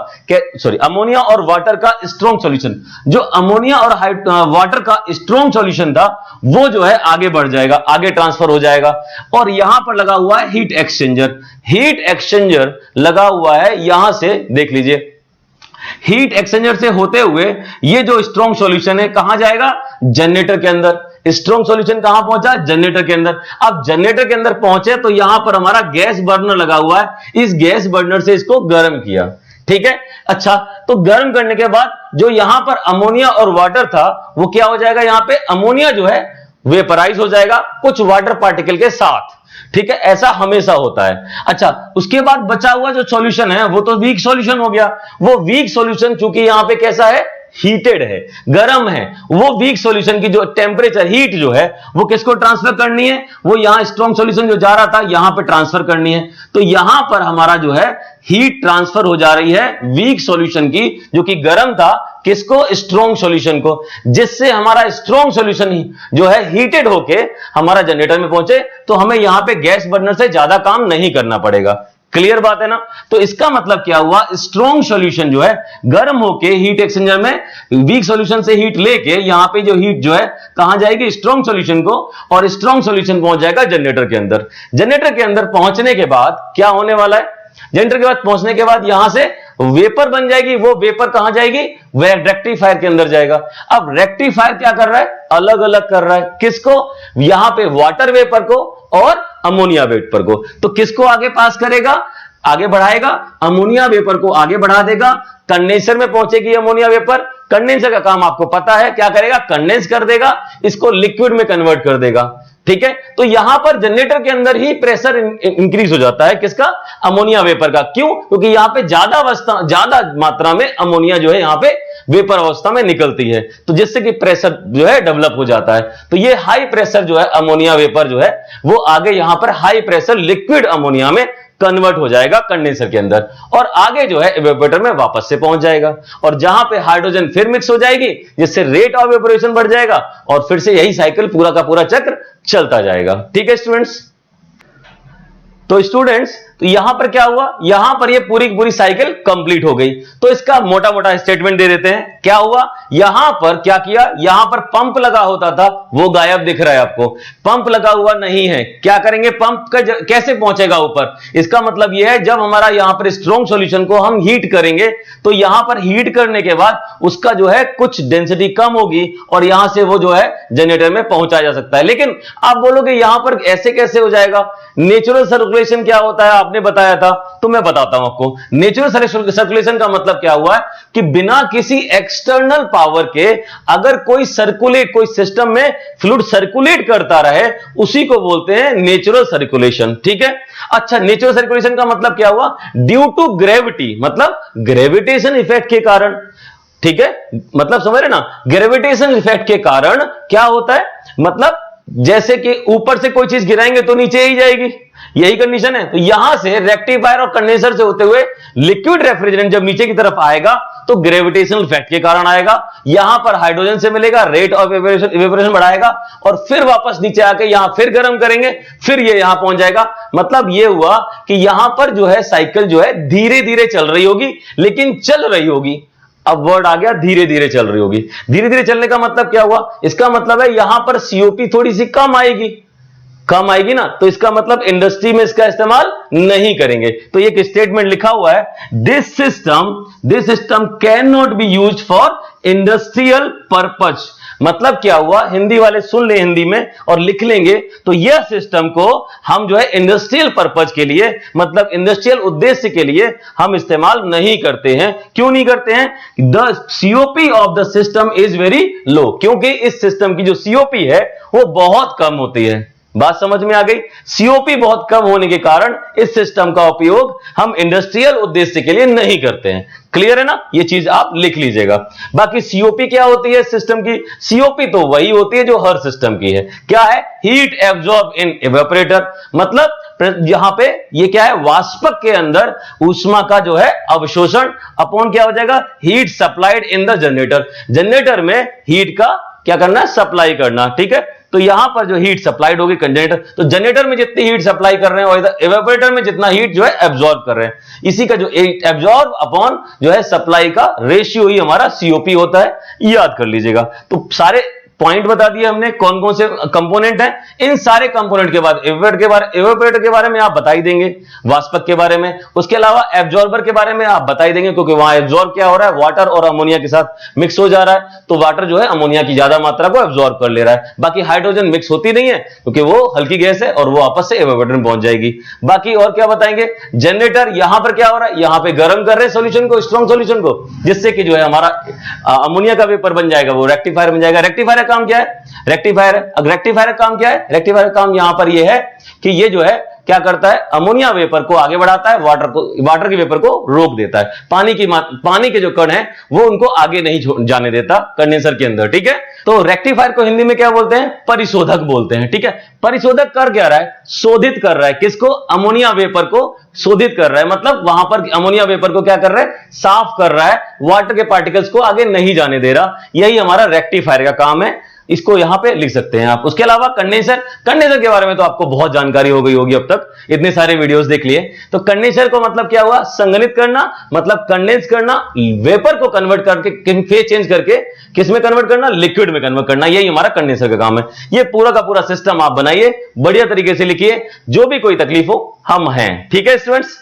[SPEAKER 1] अमोनिया और वाटर का स्ट्रॉन्ग सॉल्यूशन, जो अमोनिया और वाटर का स्ट्रॉन्ग सॉल्यूशन था वो जो है आगे बढ़ जाएगा, आगे ट्रांसफर हो जाएगा। और यहां पर लगा हुआ है हीट एक्सचेंजर, हीट एक्सचेंजर लगा हुआ है यहां से, देख लीजिए। हीट एक्सचेंजर से होते हुए ये जो स्ट्रॉन्ग सॉल्यूशन है कहां जाएगा, जनरेटर के अंदर। स्ट्रॉन्ग सॉल्यूशन कहां पहुंचा, जनरेटर के अंदर। अब जनरेटर के अंदर पहुंचे तो यहां पर हमारा गैस बर्नर लगा हुआ है, इस गैस बर्नर से इसको गर्म किया। ठीक है, अच्छा, तो गर्म करने के बाद जो यहां पर अमोनिया और वाटर था वो क्या हो जाएगा, यहां पे अमोनिया जो है वेपराइज हो जाएगा कुछ वाटर पार्टिकल के साथ। ठीक है, ऐसा हमेशा होता है। अच्छा, उसके बाद बचा हुआ जो सॉल्यूशन है वो तो वीक सॉल्यूशन हो गया। वो वीक सॉल्यूशन चूंकि यहां पे कैसा है, हीटेड है, गर्म है, वो वीक सॉल्यूशन की जो टेम्परेचर हीट जो है वो किसको ट्रांसफर करनी है, वो यहां स्ट्रॉन्ग सॉल्यूशन जो जा रहा था यहां पे ट्रांसफर करनी है। तो यहां पर हमारा जो है हीट ट्रांसफर हो जा रही है वीक सॉल्यूशन की, जो कि गर्म था, किसको, स्ट्रॉन्ग सॉल्यूशन को, जिससे हमारा स्ट्रॉन्ग सॉल्यूशन जो है हीटेड होके हमारा जनरेटर में पहुंचे। तो हमें यहां पे गैस बर्नर से ज्यादा काम नहीं करना पड़ेगा। क्लियर बात है ना। तो इसका मतलब क्या हुआ, स्ट्रॉन्ग सॉल्यूशन जो है गर्म होके हीट एक्सचेंजर में वीक सॉल्यूशन से हीट लेके यहां पे जो हीट जो है कहां जाएगी, स्ट्रॉन्ग सॉल्यूशन को, और स्ट्रॉन्ग सॉल्यूशन पहुंच जाएगा जनरेटर के अंदर। जनरेटर के अंदर पहुंचने के बाद क्या होने वाला है, जनरेटर के बाद पहुंचने के बाद यहां से वेपर बन जाएगी। वो वेपर कहां जाएगी, वह रेक्टिफायर के अंदर जाएगा। अब रेक्टिफायर क्या कर रहा है, अलग अलग कर रहा है, किसको, यहां पे वाटर वेपर को और अमोनिया वेपर को। तो किसको आगे पास करेगा, आगे बढ़ाएगा, अमोनिया वेपर को आगे बढ़ा देगा। कंडेंसर में पहुंचेगी अमोनिया वेपर, कंडेंसर का काम आपको पता है, क्या करेगा, कंडेंस कर देगा, इसको लिक्विड में कन्वर्ट कर देगा। ठीक है, तो यहां पर जनरेटर के अंदर ही प्रेशर इंक्रीज हो जाता है, किसका, अमोनिया वेपर का। क्यों, क्योंकि यहां पे ज्यादा मात्रा में अमोनिया जो है यहां पे वेपर अवस्था में निकलती है, तो जिससे कि प्रेशर जो है डेवलप हो जाता है। तो ये हाई प्रेशर जो है अमोनिया वेपर जो है वो आगे यहां पर हाई प्रेशर लिक्विड अमोनिया में कन्वर्ट हो जाएगा कंडेंसर के अंदर, और आगे जो है इवेपोरेटर में वापस से पहुंच जाएगा, और जहां पे हाइड्रोजन फिर मिक्स हो जाएगी, जिससे रेट ऑफ इवेपोरेशन बढ़ जाएगा, और फिर से यही साइकिल पूरा का पूरा चक्र चलता जाएगा। ठीक है स्टूडेंट्स, तो स्टूडेंट्स तो यहां पर क्या हुआ, यहां पर ये पूरी की पूरी साइकिल कंप्लीट हो गई। तो इसका मोटा मोटा स्टेटमेंट दे देते हैं। क्या हुआ, यहां पर क्या किया, यहां पर पंप लगा होता था वो गायब दिख रहा है आपको, पंप लगा हुआ नहीं है। क्या करेंगे, पंप का कैसे पहुंचेगा ऊपर, इसका मतलब यह है जब हमारा यहां पर स्ट्रॉन्ग सॉल्यूशन को हम हीट करेंगे तो यहां पर हीट करने के बाद उसका जो है कुछ डेंसिटी कम होगी और यहां से वो जो है जनरेटर में पहुंचाया जा सकता है। लेकिन आप बोलोगे यहां पर ऐसे कैसे हो जाएगा, नेचुरल सर्कुलेशन क्या होता है, आपने आपने बताया था, तो मैं बताता हूं आपको। नेचुरल सर्कुलेशन का मतलब क्या हुआ है कि बिना किसी एक्सटर्नल पावर के अगर कोई सिस्टम में फ्लूइड सर्कुलेट करता रहे, उसी को बोलते हैं नेचुरल सर्कुलेशन। ठीक है। अच्छा, नेचुरल सर्कुलेशन का मतलब क्या हुआ? ड्यू टू ग्रेविटी, मतलब ग्रेविटेशन इफेक्ट के कारण। ठीक है, मतलब समझ रहे ना, ग्रेविटेशन इफेक्ट के कारण क्या होता है, मतलब जैसे कि ऊपर से कोई चीज गिराएंगे तो नीचे ही जाएगी, यही कंडीशन है। तो यहां से रेक्टिफायर और कंडेंसर से होते हुए लिक्विड रेफ्रिजरेंट जब नीचे की तरफ आएगा तो ग्रेविटेशनल इफेक्ट के कारण आएगा, यहां पर हाइड्रोजन से मिलेगा, रेट ऑफ इवेपोरेशन बढ़ाएगा, और फिर वापस नीचे आके यहां फिर गर्म करेंगे, फिर ये यहां पहुंच जाएगा। मतलब ये हुआ कि यहां पर जो है साइकिल जो है धीरे धीरे चल रही होगी, लेकिन चल रही होगी। अब वर्ड आ गया धीरे धीरे चल रही होगी। धीरे धीरे चलने का मतलब क्या हुआ? इसका मतलब है यहां पर सीओपी थोड़ी सी कम आएगी ना, तो इसका मतलब इंडस्ट्री में इसका इस्तेमाल नहीं करेंगे। तो एक स्टेटमेंट लिखा हुआ है, this system can not be used for industrial purpose. मतलब क्या हुआ, हिंदी वाले सुन ले हिंदी में और लिख लेंगे, तो यह सिस्टम को हम जो है इंडस्ट्रियल पर्पज के लिए, मतलब इंडस्ट्रियल उद्देश्य के लिए हम इस्तेमाल नहीं करते हैं। क्यों नहीं करते हैं? The COP of the system is very low, क्योंकि इस सिस्टम की जो सीओपी है वो बहुत कम होती है। बात समझ में आ गई? सीओपी बहुत कम होने के कारण इस सिस्टम का उपयोग हम इंडस्ट्रियल उद्देश्य के लिए नहीं करते हैं। क्लियर है ना? ये चीज आप लिख लीजिएगा। बाकी सीओपी क्या होती है सिस्टम की? सीओपी तो वही होती है जो हर सिस्टम की है। क्या है? Heat absorb in evaporator. मतलब यहां पे ये क्या है, वाष्पक के अंदर ऊष्मा का जो है अवशोषण अपॉन क्या हो जाएगा, heat supplied in the generator. Generator में हीट का क्या करना, सप्लाई करना। ठीक है, तो यहां पर जो हीट सप्लाइड होगी जनरेटर, तो जनरेटर में जितनी हीट सप्लाई कर रहे हैं और इवेपोरेटर में जितना हीट जो है एब्जॉर्ब कर रहे हैं, इसी का जो एब्जॉर्ब अपॉन जो है सप्लाई का रेशियो ही हमारा सीओपी होता है। याद कर लीजिएगा। तो सारे पॉइंट बता दिए हमने, कौन कौन से कंपोनेंट हैं। इन सारे कंपोनेंट के बाद इवेपोरेटर के बारे में आप बता ही देंगे, वाष्पक के बारे में, उसके अलावा एब्जॉर्बर के बारे में आप बता ही देंगे, क्योंकि वहां एब्जॉर्ब क्या हो रहा है, वाटर और अमोनिया के साथ मिक्स हो जा रहा है, तो वाटर जो है अमोनिया की ज्यादा मात्रा को एब्जॉर्ब कर ले रहा है। बाकी हाइड्रोजन मिक्स होती नहीं है, क्योंकि वो हल्की गैस है और वो आपस से इवेपोरेटर में पहुंच जाएगी। बाकी और क्या बताएंगे, जनरेटर यहां पर क्या हो रहा है, यहां पे गर्म कर रहे हैं सॉल्यूशन को, स्ट्रॉन्ग सॉल्यूशन को, जिससे कि जो है हमारा अमोनिया का वेपर बन जाएगा, वो रेक्टिफायर बन जाएगा। रेक्टिफायर काम क्या है, रेक्टिफायर है। अब रेक्टिफायर का काम क्या है, रेक्टिफायर का काम यहां पर ये है कि ये जो है क्या करता है, अमोनिया वेपर को आगे बढ़ाता है, वाटर के वेपर को रोक देता है। पानी के जो कण है वो उनको आगे नहीं जाने देता कंडेंसर के अंदर। ठीक है, तो रेक्टिफायर को हिंदी में क्या बोलते हैं, परिशोधक बोलते हैं। ठीक है, परिशोधक कर क्या रहा है, शोधित कर रहा है। किसको? अमोनिया वेपर को शोधित कर रहा है, मतलब वहां पर अमोनिया वेपर को क्या कर रहा है, साफ कर रहा है, वाटर के पार्टिकल्स को आगे नहीं जाने दे रहा। यही हमारा रेक्टिफायर का काम है, इसको यहां पे लिख सकते हैं आप। उसके अलावा कंडेंसर के बारे में तो आपको बहुत जानकारी हो गई होगी अब तक, इतने सारे वीडियोस देख लिए। तो कंडेंसर को मतलब क्या हुआ, संघनित करना, मतलब कंडेंस करना, वेपर को कन्वर्ट करके फेज चेंज करके किस में कन्वर्ट करना, लिक्विड में कन्वर्ट करना। यही हमारा कंडेंसर का काम है। ये पूरा का पूरा सिस्टम आप बनाइए, बढ़िया तरीके से लिखिए, जो भी कोई तकलीफ हो हम हैं। ठीक है स्टूडेंट्स।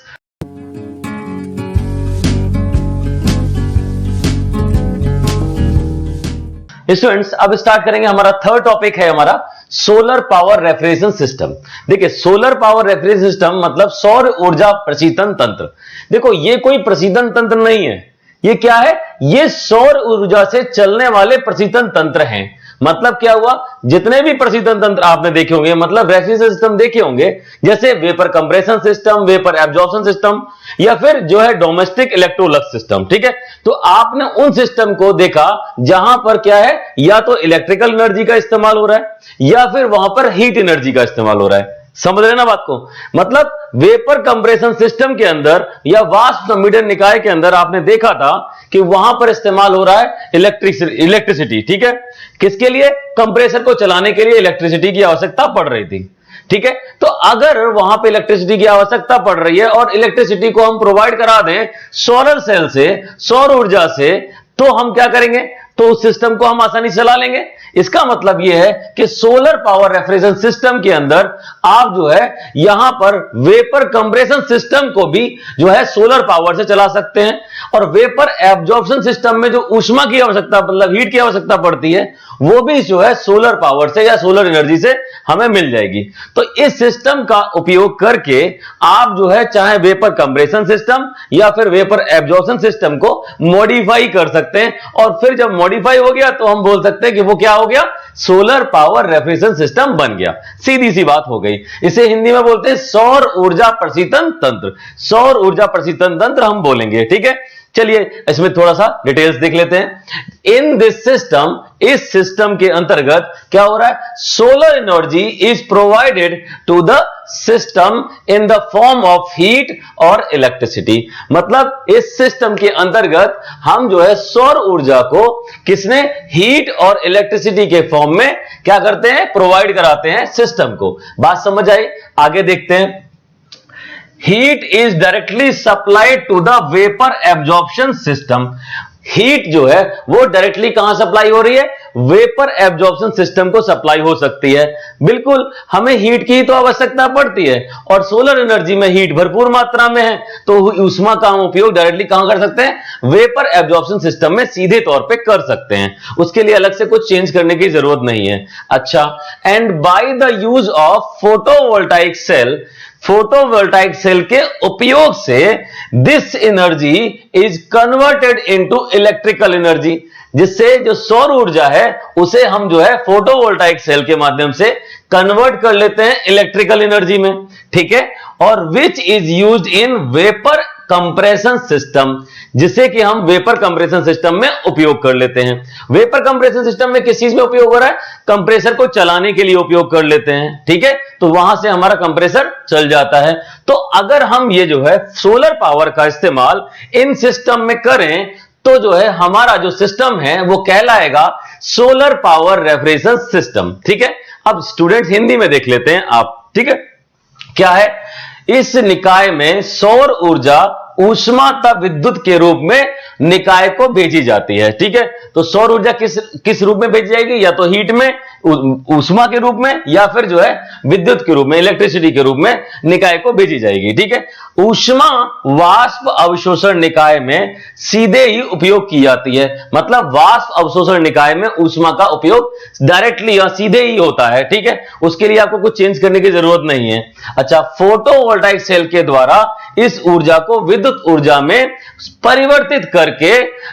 [SPEAKER 1] स्टूडेंट्स अब स्टार्ट करेंगे, हमारा थर्ड टॉपिक है हमारा सोलर पावर रेफ्रिजरेशन सिस्टम। देखिए, सोलर पावर रेफ्रिजरेशन सिस्टम मतलब सौर ऊर्जा प्रशीतन तंत्र। देखो, ये कोई प्रशीतन तंत्र नहीं है, ये क्या है, ये सौर ऊर्जा से चलने वाले प्रशीतन तंत्र हैं। मतलब क्या हुआ, जितने भी प्रशीतन तंत्र आपने देखे होंगे, मतलब रेफ्रिजरेशन सिस्टम देखे होंगे, जैसे vapour compression system, vapour absorption system, या फिर जो है डोमेस्टिक इलेक्ट्रोलक्स सिस्टम। ठीक है, तो आपने उन सिस्टम को देखा जहां पर क्या है, या तो इलेक्ट्रिकल एनर्जी का इस्तेमाल हो रहा है या फिर वहां पर हीट एनर्जी का इस्तेमाल हो रहा है। समझ रहे ना बात को? मतलब वेपर कंप्रेशन सिस्टम के अंदर या वाष्प संपीड़न निकाय के अंदर आपने देखा था कि वहां पर इस्तेमाल हो रहा है इलेक्ट्रिसिटी। ठीक है, किसके लिए, कंप्रेसर को चलाने के लिए इलेक्ट्रिसिटी की आवश्यकता पड़ रही थी। ठीक है, तो अगर वहां पे इलेक्ट्रिसिटी की आवश्यकता पड़ रही है और इलेक्ट्रिसिटी को हम प्रोवाइड करा दें सोलर सेल से, सौर ऊर्जा से, तो हम क्या करेंगे, तो उस सिस्टम को हम आसानी से चला लेंगे। इसका मतलब यह है कि सोलर पावर रेफ्रिजरेशन सिस्टम के अंदर आप जो है यहां पर वेपर कंप्रेशन सिस्टम को भी जो है सोलर पावर से चला सकते हैं, और वेपर एब्जॉर्प्शन सिस्टम में जो ऊष्मा की आवश्यकता, मतलब हीट की आवश्यकता पड़ती है, वो भी जो है सोलर पावर से या सोलर एनर्जी से हमें मिल जाएगी। तो इस सिस्टम का उपयोग करके आप जो है चाहे वेपर कंप्रेशन सिस्टम या फिर वेपर एब्जॉर्प्शन सिस्टम को मॉडिफाई कर सकते हैं, और फिर जब मॉडिफाई हो गया तो हम बोल सकते हैं कि वो क्या हो गया, सोलर पावर रेफ्रिजरेशन सिस्टम बन गया। सीधी सी बात हो गई। इसे हिंदी में बोलते हैं सौर ऊर्जा प्रशीतन तंत्र। सौर ऊर्जा प्रशीतन तंत्र हम बोलेंगे, ठीक है। चलिए इसमें थोड़ा सा डिटेल्स देख लेते हैं। इन दिस सिस्टम, इस सिस्टम के अंतर्गत क्या हो रहा है, solar energy is provided to the system in the form of heat और इलेक्ट्रिसिटी। मतलब इस सिस्टम के अंतर्गत हम जो है सौर ऊर्जा को किसने, हीट और इलेक्ट्रिसिटी के फॉर्म में क्या करते हैं, प्रोवाइड कराते हैं सिस्टम को। बात समझ आई? आगे देखते हैं। Heat is directly supplied to the vapour absorption system. Heat जो है वो डायरेक्टली कहां सप्लाई हो रही है, वेपर एब्जॉर्प्शन सिस्टम को सप्लाई हो सकती है। बिल्कुल, हमें हीट की तो आवश्यकता पड़ती है और सोलर एनर्जी में हीट भरपूर मात्रा में है, तो ऊष्मा का हम उपयोग डायरेक्टली कहां कर सकते हैं, वेपर एब्जॉर्प्शन सिस्टम में सीधे तौर पे कर सकते हैं। उसके लिए अलग से कुछ चेंज करने की जरूरत नहीं है। अच्छा, and by the use of photovoltaic cell, photovoltaic cell के उपयोग से this energy is converted into electrical energy, जिससे जो सौर ऊर्जा है उसे हम जो है फोटोवोल्टाइक सेल के माध्यम से कन्वर्ट कर लेते हैं इलेक्ट्रिकल एनर्जी में, ठीक है। और which is used in vapour compression system, जिसे कि हम वेपर कंप्रेशन सिस्टम में उपयोग कर लेते हैं। वेपर कंप्रेशन सिस्टम में किस चीज में उपयोग हो रहा है, कंप्रेसर को चलाने के लिए उपयोग कर लेते हैं, ठीक है। तो वहां से हमारा कंप्रेसर चल जाता है। तो अगर हम ये जो है सोलर पावर का इस्तेमाल इन सिस्टम में करें तो जो है हमारा जो सिस्टम है वो कहलाएगा सोलर पावर रेफ्रिजरेशन सिस्टम, ठीक है। अब स्टूडेंट हिंदी में देख लेते हैं आप, ठीक है। क्या है, इस निकाय में सौर ऊर्जा ऊष्मा तथा विद्युत के रूप में निकाय को भेजी जाती है, ठीक है। तो सौर ऊर्जा किस रूप में भेजी जाएगी, या तो हीट में, ऊष्मा के रूप में, या फिर जो है विद्युत के रूप में, इलेक्ट्रिसिटी के रूप में निकाय को भेजी जाएगी, ठीक है। ऊष्मा वाष्प अवशोषण निकाय में सीधे ही उपयोग की जाती है। मतलब वाष्प अवशोषण निकाय में ऊष्मा का उपयोग डायरेक्टली या सीधे ही होता है, ठीक है। उसके लिए आपको कुछ चेंज करने की जरूरत नहीं है। अच्छा, फोटोवोल्टाइक सेल के द्वारा इस ऊर्जा को विद्युत ऊर्जा में परिवर्तित करके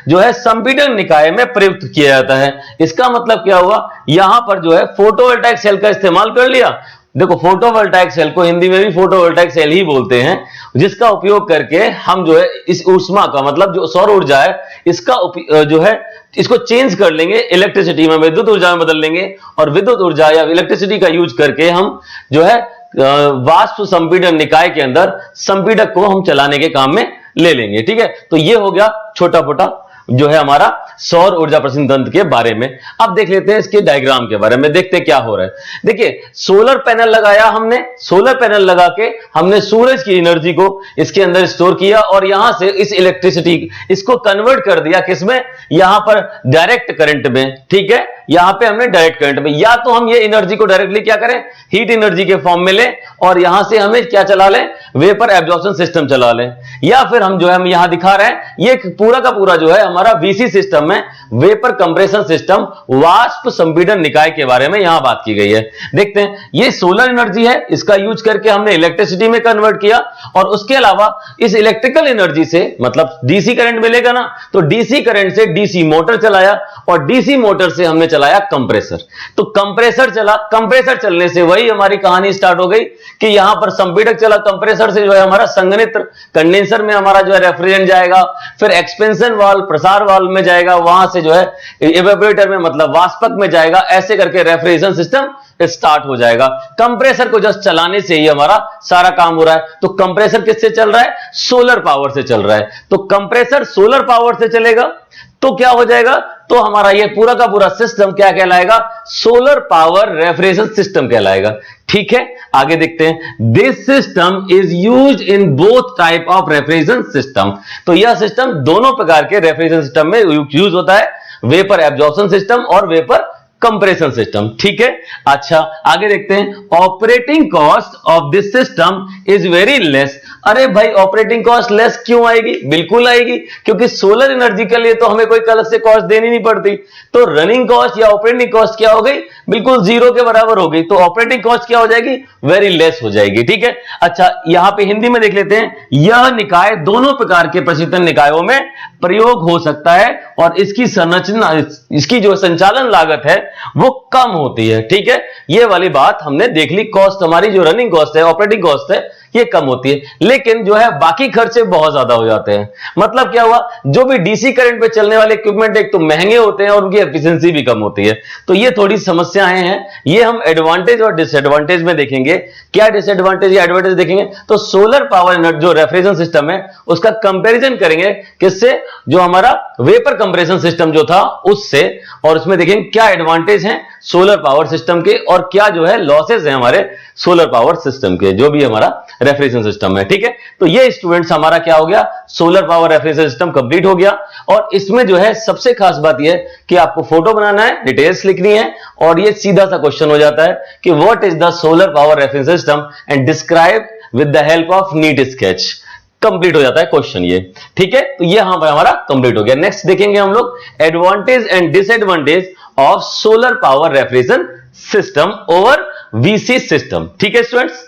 [SPEAKER 1] जो है संपीड़न निकाय में प्रयुक्त किया जाता है। इसका मतलब क्या हुआ, यहां पर जो है फोटोवोल्टाइक सेल का इस्तेमाल कर लिया। देखो, फोटोवोल्टाइक सेल को हिंदी में भी फोटोवोल्टाइक सेल ही बोलते हैं, जिसका उपयोग करके हम जो है इस ऊष्मा का, मतलब जो सौर ऊर्जा है, इसका जो है इसको चेंज कर लेंगे इलेक्ट्रिसिटी में, विद्युत ऊर्जा में बदल लेंगे, और विद्युत ऊर्जा या इलेक्ट्रिसिटी का यूज करके हम जो है वाष्प संपीड़न निकाय के अंदर संपीड़क को हम चलाने के काम में ले लेंगे, ठीक है। तो ये हो गया छोटा मोटा जो है हमारा सौर ऊर्जा प्रशीतन तंत्र के बारे में। अब देख लेते हैं इसके डायग्राम के बारे में, देखते हैं क्या हो रहा है। देखिए, सोलर पैनल लगाया हमने, सोलर पैनल लगा के हमने सूरज की एनर्जी को इसके अंदर स्टोर किया, और यहां से इस इलेक्ट्रिसिटी इसको कन्वर्ट कर दिया किसमें, यहां पर डायरेक्ट करंट में, ठीक है। यहां पे हमने डायरेक्ट करंट में, या तो हम ये एनर्जी को डायरेक्टली क्या करें, हीट एनर्जी के फॉर्म में लें, और यहां से हमें क्या चला लें, वेपर एब्जॉर्प्शन सिस्टम चला लें, या फिर हम जो है हम यहां दिखा रहे हैं ये पूरा का पूरा जो है हमारा वीसी सिस्टम में वेपर कंप्रेशन सिस्टम, वाष्प संपीड़न निकाय के बारे में यहां बात की गई है। देखते हैं, ये सोलर एनर्जी है, इसका यूज करके हमने इलेक्ट्रिसिटी में कन्वर्ट किया, और उसके अलावा इस इलेक्ट्रिकल एनर्जी से मतलब डीसी करंट मिलेगा ना, तो डीसी करंट से डीसी मोटर चलाया, और डीसी मोटर से हमने चलाया कंप्रेसर। तो कंप्रेसर चला, कंप्रेसर चलने से वही हमारी कहानी स्टार्ट हो गई कि यहां पर संपीड़क चला, कंप्रेसर से जो है हमारा संघनित्र, कंडेंसर में हमारा जो है रेफ्रिजरेंट जाएगा, फिर एक्सपेंशन वाल्व, प्रसार वाल्व में जाएगा, वहां से जो है इवेपोरेटर में मतलब वाष्पक में जाएगा। ऐसे करके रेफ्रिजरेशन सिस्टम स्टार्ट हो जाएगा। कंप्रेसर को जस्ट चलाने से ही हमारा सारा काम हो रहा है। तो कंप्रेसर किससे चल रहा है, सोलर पावर से चल रहा है। तो कंप्रेसर सोलर पावर से चलेगा तो क्या हो जाएगा, तो हमारा ये पूरा का पूरा सिस्टम क्या कहलाएगा, सोलर पावर रेफ्रिजरेशन सिस्टम कहलाएगा, ठीक है। आगे देखते हैं, this system is used in both type of refrigeration system. तो यह सिस्टम दोनों प्रकार के रेफ्रिजरेशन सिस्टम में यूज होता है, वेपर एब्जॉर्प्शन सिस्टम और वेपर कंप्रेशन सिस्टम, ठीक है। अच्छा आगे देखते हैं, operating cost of this system is very less. अरे भाई ऑपरेटिंग कॉस्ट लेस क्यों आएगी? बिल्कुल आएगी, क्योंकि सोलर एनर्जी के लिए तो हमें कोई अलग से कॉस्ट देनी नहीं पड़ती। तो रनिंग कॉस्ट या ऑपरेटिंग कॉस्ट क्या हो गई? बिल्कुल जीरो के बराबर हो गई। तो ऑपरेटिंग कॉस्ट क्या हो जाएगी? वेरी लेस हो जाएगी, ठीक है। अच्छा यहां पे हिंदी में देख लेते हैं, यह निकाय दोनों प्रकार के प्रशीतन निकायों में प्रयोग हो सकता है और इसकी संरचना, इसकी जो संचालन लागत है वो कम होती है, ठीक है। ये वाली बात हमने देख ली, कॉस्ट हमारी जो रनिंग कॉस्ट है, ऑपरेटिंग कॉस्ट है, ये कम होती है, लेकिन जो है बाकी खर्चे बहुत ज्यादा हो जाते हैं। मतलब क्या हुआ, जो भी डीसी करंट पे चलने वाले इक्विपमेंट एक तो महंगे होते हैं और उनकी एफिशिएंसी भी कम होती है। तो ये थोड़ी समस्याएं हैं, ये हम एडवांटेज और डिसएडवांटेज में देखेंगे। क्या डिसएडवांटेज या एडवांटेज देखेंगे तो सोलर पावर एनर्जी जो रेफ्रिजरेशन सिस्टम है उसका कंपैरिजन करेंगे किससे, जो हमारा वेपर कंप्रेशन सिस्टम जो था उससे, और उसमें देखेंगे क्या एडवांटेज हैं सोलर पावर सिस्टम के और क्या जो है लॉसेस हैं हमारे सोलर पावर सिस्टम के, जो भी हमारा रेफ्रिजरेशन सिस्टम है, ठीक है। तो ये स्टूडेंट्स हमारा क्या हो गया, solar power refrigeration system complete हो गया। और इसमें जो है सबसे खास बात यह है कि आपको फोटो बनाना है, डिटेल्स लिखनी है, और ये सीधा सा क्वेश्चन हो जाता है कि what is the solar power refrigeration system and describe with the help of NEET sketch. Complete हो जाता है क्वेश्चन ये, ठीक है। तो ये हमारा कंप्लीट हो गया। नेक्स्ट देखेंगे हम लोग advantage and disadvantage of solar power refrigeration system over VC system, ठीक है स्टूडेंट्स।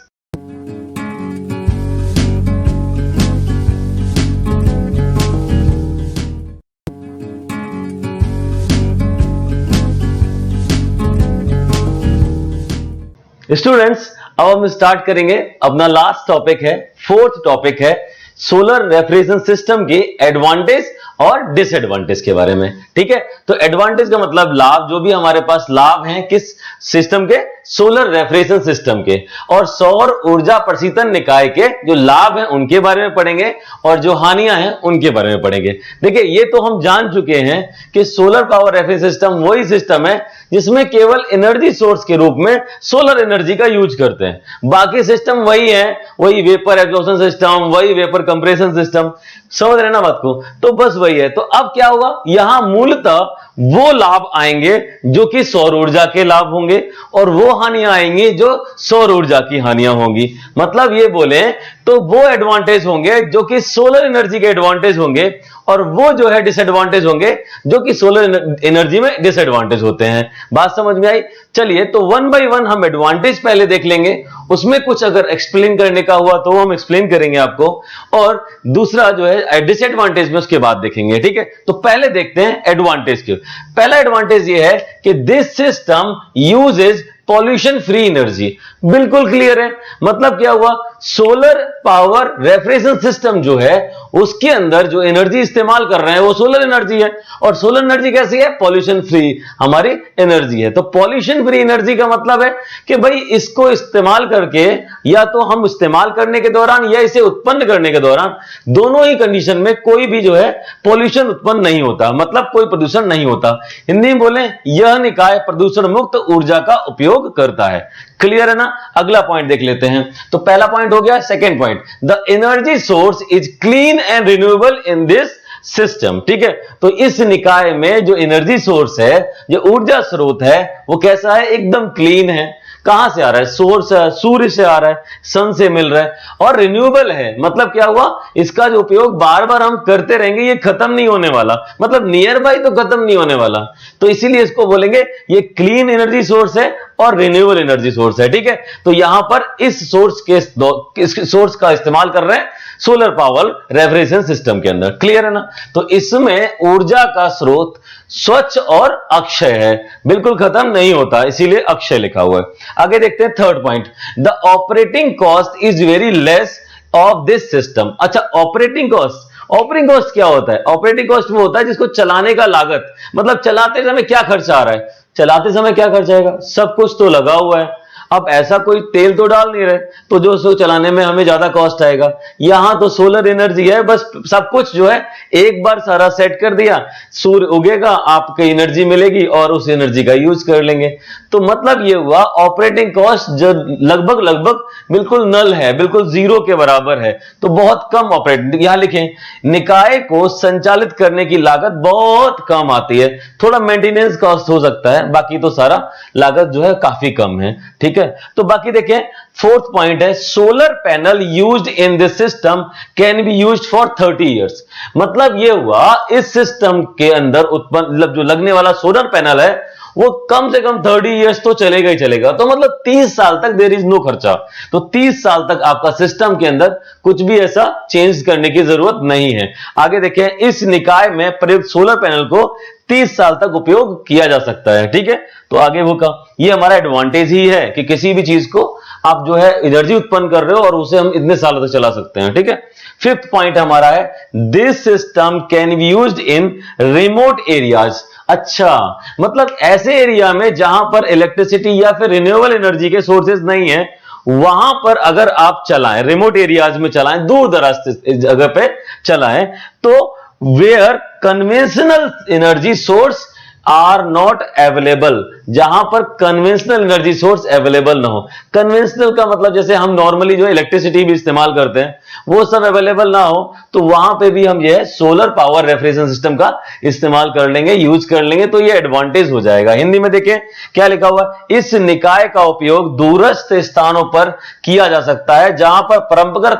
[SPEAKER 1] स्टूडेंट्स अब हम स्टार्ट करेंगे अपना लास्ट टॉपिक है, फोर्थ टॉपिक है सोलर रेफ्रिजरेशन सिस्टम की एडवांटेज और डिसएडवांटेज के बारे में, ठीक है। तो एडवांटेज का मतलब लाभ, जो भी हमारे पास लाभ हैं किस सिस्टम के, सोलर रेफ्रिजरेशन सिस्टम के, और सौर ऊर्जा प्रशीतन निकाय के जो लाभ हैं उनके बारे में पढ़ेंगे और जो हानियां हैं उनके बारे में पढ़ेंगे। देखिए ये तो हम जान चुके हैं कि सोलर पावर रेफ्रिजरेशन सिस्टम वही सिस्टम है जिसमें केवल एनर्जी सोर्स के रूप में सोलर एनर्जी का यूज करते हैं। बाकी सिस्टम वही है, वही वेपर एब्जॉर्प्शन सिस्टम, वही वेपर कंप्रेशन सिस्टम, समझ रहे ना बात को। तो बस वही है। तो अब क्या होगा, यहां मूलतः वो लाभ आएंगे जो कि सौर ऊर्जा के लाभ होंगे और वो हानियां आएंगी जो सौर ऊर्जा की हानियां होंगी। मतलब ये बोले तो वो एडवांटेज होंगे जो कि सोलर एनर्जी के एडवांटेज होंगे और वो जो है डिसएडवांटेज होंगे जो कि सोलर एनर्जी में डिसएडवांटेज होते हैं। बात समझ में आई? चलिए तो वन बाय वन हम एडवांटेज पहले देख लेंगे, उसमें कुछ अगर एक्सप्लेन करने का हुआ तो हम एक्सप्लेन करेंगे आपको, और दूसरा जो है डिसएडवांटेज में उसके बाद देखेंगे, ठीक है। तो पहले देखते हैं एडवांटेज के। पहला एडवांटेज ये है कि this system uses pollution free energy. बिल्कुल क्लियर है। मतलब क्या हुआ, सोलर पावर रेफ्रिजरेशन सिस्टम जो है उसके अंदर जो एनर्जी इस्तेमाल कर रहे हैं वो सोलर एनर्जी है, और सोलर एनर्जी कैसी है, पॉल्यूशन फ्री हमारी एनर्जी है। तो पॉल्यूशन फ्री एनर्जी का मतलब है कि भाई इसको इस्तेमाल करके, या तो हम इस्तेमाल करने के दौरान या इसे उत्पन्न करने के दौरान, दोनों ही कंडीशन में कोई भी जो है पॉल्यूशन उत्पन्न नहीं होता, मतलब कोई प्रदूषण नहीं होता। हिंदी में बोले यह निकाय प्रदूषण मुक्त ऊर्जा का उपयोग करता है। क्लियर है ना? अगला पॉइंट देख लेते हैं। तो पहला पॉइंट हो गया। Second point, the energy source is clean and renewable in this system, ठीक है। तो इस निकाय में जो एनर्जी सोर्स है, जो ऊर्जा स्रोत है, वो कैसा है, एकदम क्लीन है। कहां से आ रहा है, सोर्स सूर्य से आ रहा है, सन से मिल रहा है, और रिन्यूएबल है। मतलब क्या हुआ, इसका जो उपयोग बार बार हम करते रहेंगे, ये खत्म नहीं होने वाला, मतलब नियर बाई तो खत्म नहीं होने वाला। तो इसीलिए इसको बोलेंगे ये क्लीन एनर्जी सोर्स है और रिन्यूएबल एनर्जी सोर्स है, ठीक है। तो यहां पर इस सोर्स का इस्तेमाल कर रहे हैं सोलर पावर रेफ्रिजरेशन सिस्टम के अंदर। क्लियर है ना? तो इसमें ऊर्जा का स्रोत स्वच्छ और अक्षय है, बिल्कुल खत्म नहीं होता, इसीलिए अक्षय लिखा हुआ है। आगे देखते हैं third point, the operating cost is very less of this system. अच्छा ऑपरेटिंग कॉस्ट क्या होता है? ऑपरेटिंग कॉस्ट वो होता है जिसको चलाने का लागत, मतलब चलाते समय क्या खर्चा आ रहा है, चलाते समय क्या खर्च आएगा, सब कुछ तो लगा हुआ है। अब ऐसा कोई तेल तो डाल नहीं रहे, तो जो उसको चलाने में हमें ज्यादा कॉस्ट आएगा। यहां तो सोलर एनर्जी है, बस सब कुछ जो है एक बार सारा सेट कर दिया, सूर्य उगेगा, आपको एनर्जी मिलेगी और उस एनर्जी का यूज कर लेंगे। तो मतलब ये हुआ ऑपरेटिंग कॉस्ट जो लगभग लगभग बिल्कुल नल है, बिल्कुल जीरो के बराबर है। तो बहुत कम ऑपरेटिंग, यहां लिखें निकाय को संचालित करने की लागत बहुत कम आती है, थोड़ा मेंटेनेंस कॉस्ट हो सकता है, बाकी तो सारा लागत जो है काफी कम है। ठीक है, तो बाकी देखें फोर्थ पॉइंट है solar panel used in this system can be used for 30 years. मतलब ये हुआ इस सिस्टम के अंदर उत्पन्न मतलब जो लगने वाला सोलर पैनल है वो कम से कम 30 इयर्स तो चलेगा ही चलेगा। तो मतलब 30 साल तक देयर इज नो खर्चा। तो 30 साल तक आपका सिस्टम के अंदर कुछ भी ऐसा चेंज करने की जरूरत नहीं है। आगे देखें इस निकाय में प्रयुक्त सोलर पैनल को 30 साल तक उपयोग किया जा सकता है। ठीक है, तो आगे वो का ये हमारा एडवांटेज ही है कि किसी भी चीज को आप जो है एनर्जी उत्पन्न कर रहे हो और उसे हम इतने सालों तक चला सकते हैं। ठीक है, फिफ्थ पॉइंट हमारा है this system can be used in remote areas. अच्छा, मतलब ऐसे एरिया में जहां पर इलेक्ट्रिसिटी या फिर रिन्यूएबल एनर्जी के सोर्सेज नहीं है, वहां पर अगर आप चलाएं, रिमोट एरियाज में चलाएं, दूर दराज जगह पे चलाएं, तो where conventional energy source are not available, जहां पर कन्वेंशनल एनर्जी सोर्स अवेलेबल ना हो। कन्वेंशनल का मतलब जैसे हम नॉर्मली जो इलेक्ट्रिसिटी भी इस्तेमाल करते हैं वो सब अवेलेबल ना हो, तो वहां पे भी हम ये सोलर पावर रेफ्रिजरेशन सिस्टम का इस्तेमाल कर लेंगे, यूज कर लेंगे, तो ये एडवांटेज हो जाएगा। हिंदी में देखें क्या लिखा हुआ, इस निकाय का उपयोग दूरस्थ स्थानों पर किया जा सकता है जहां पर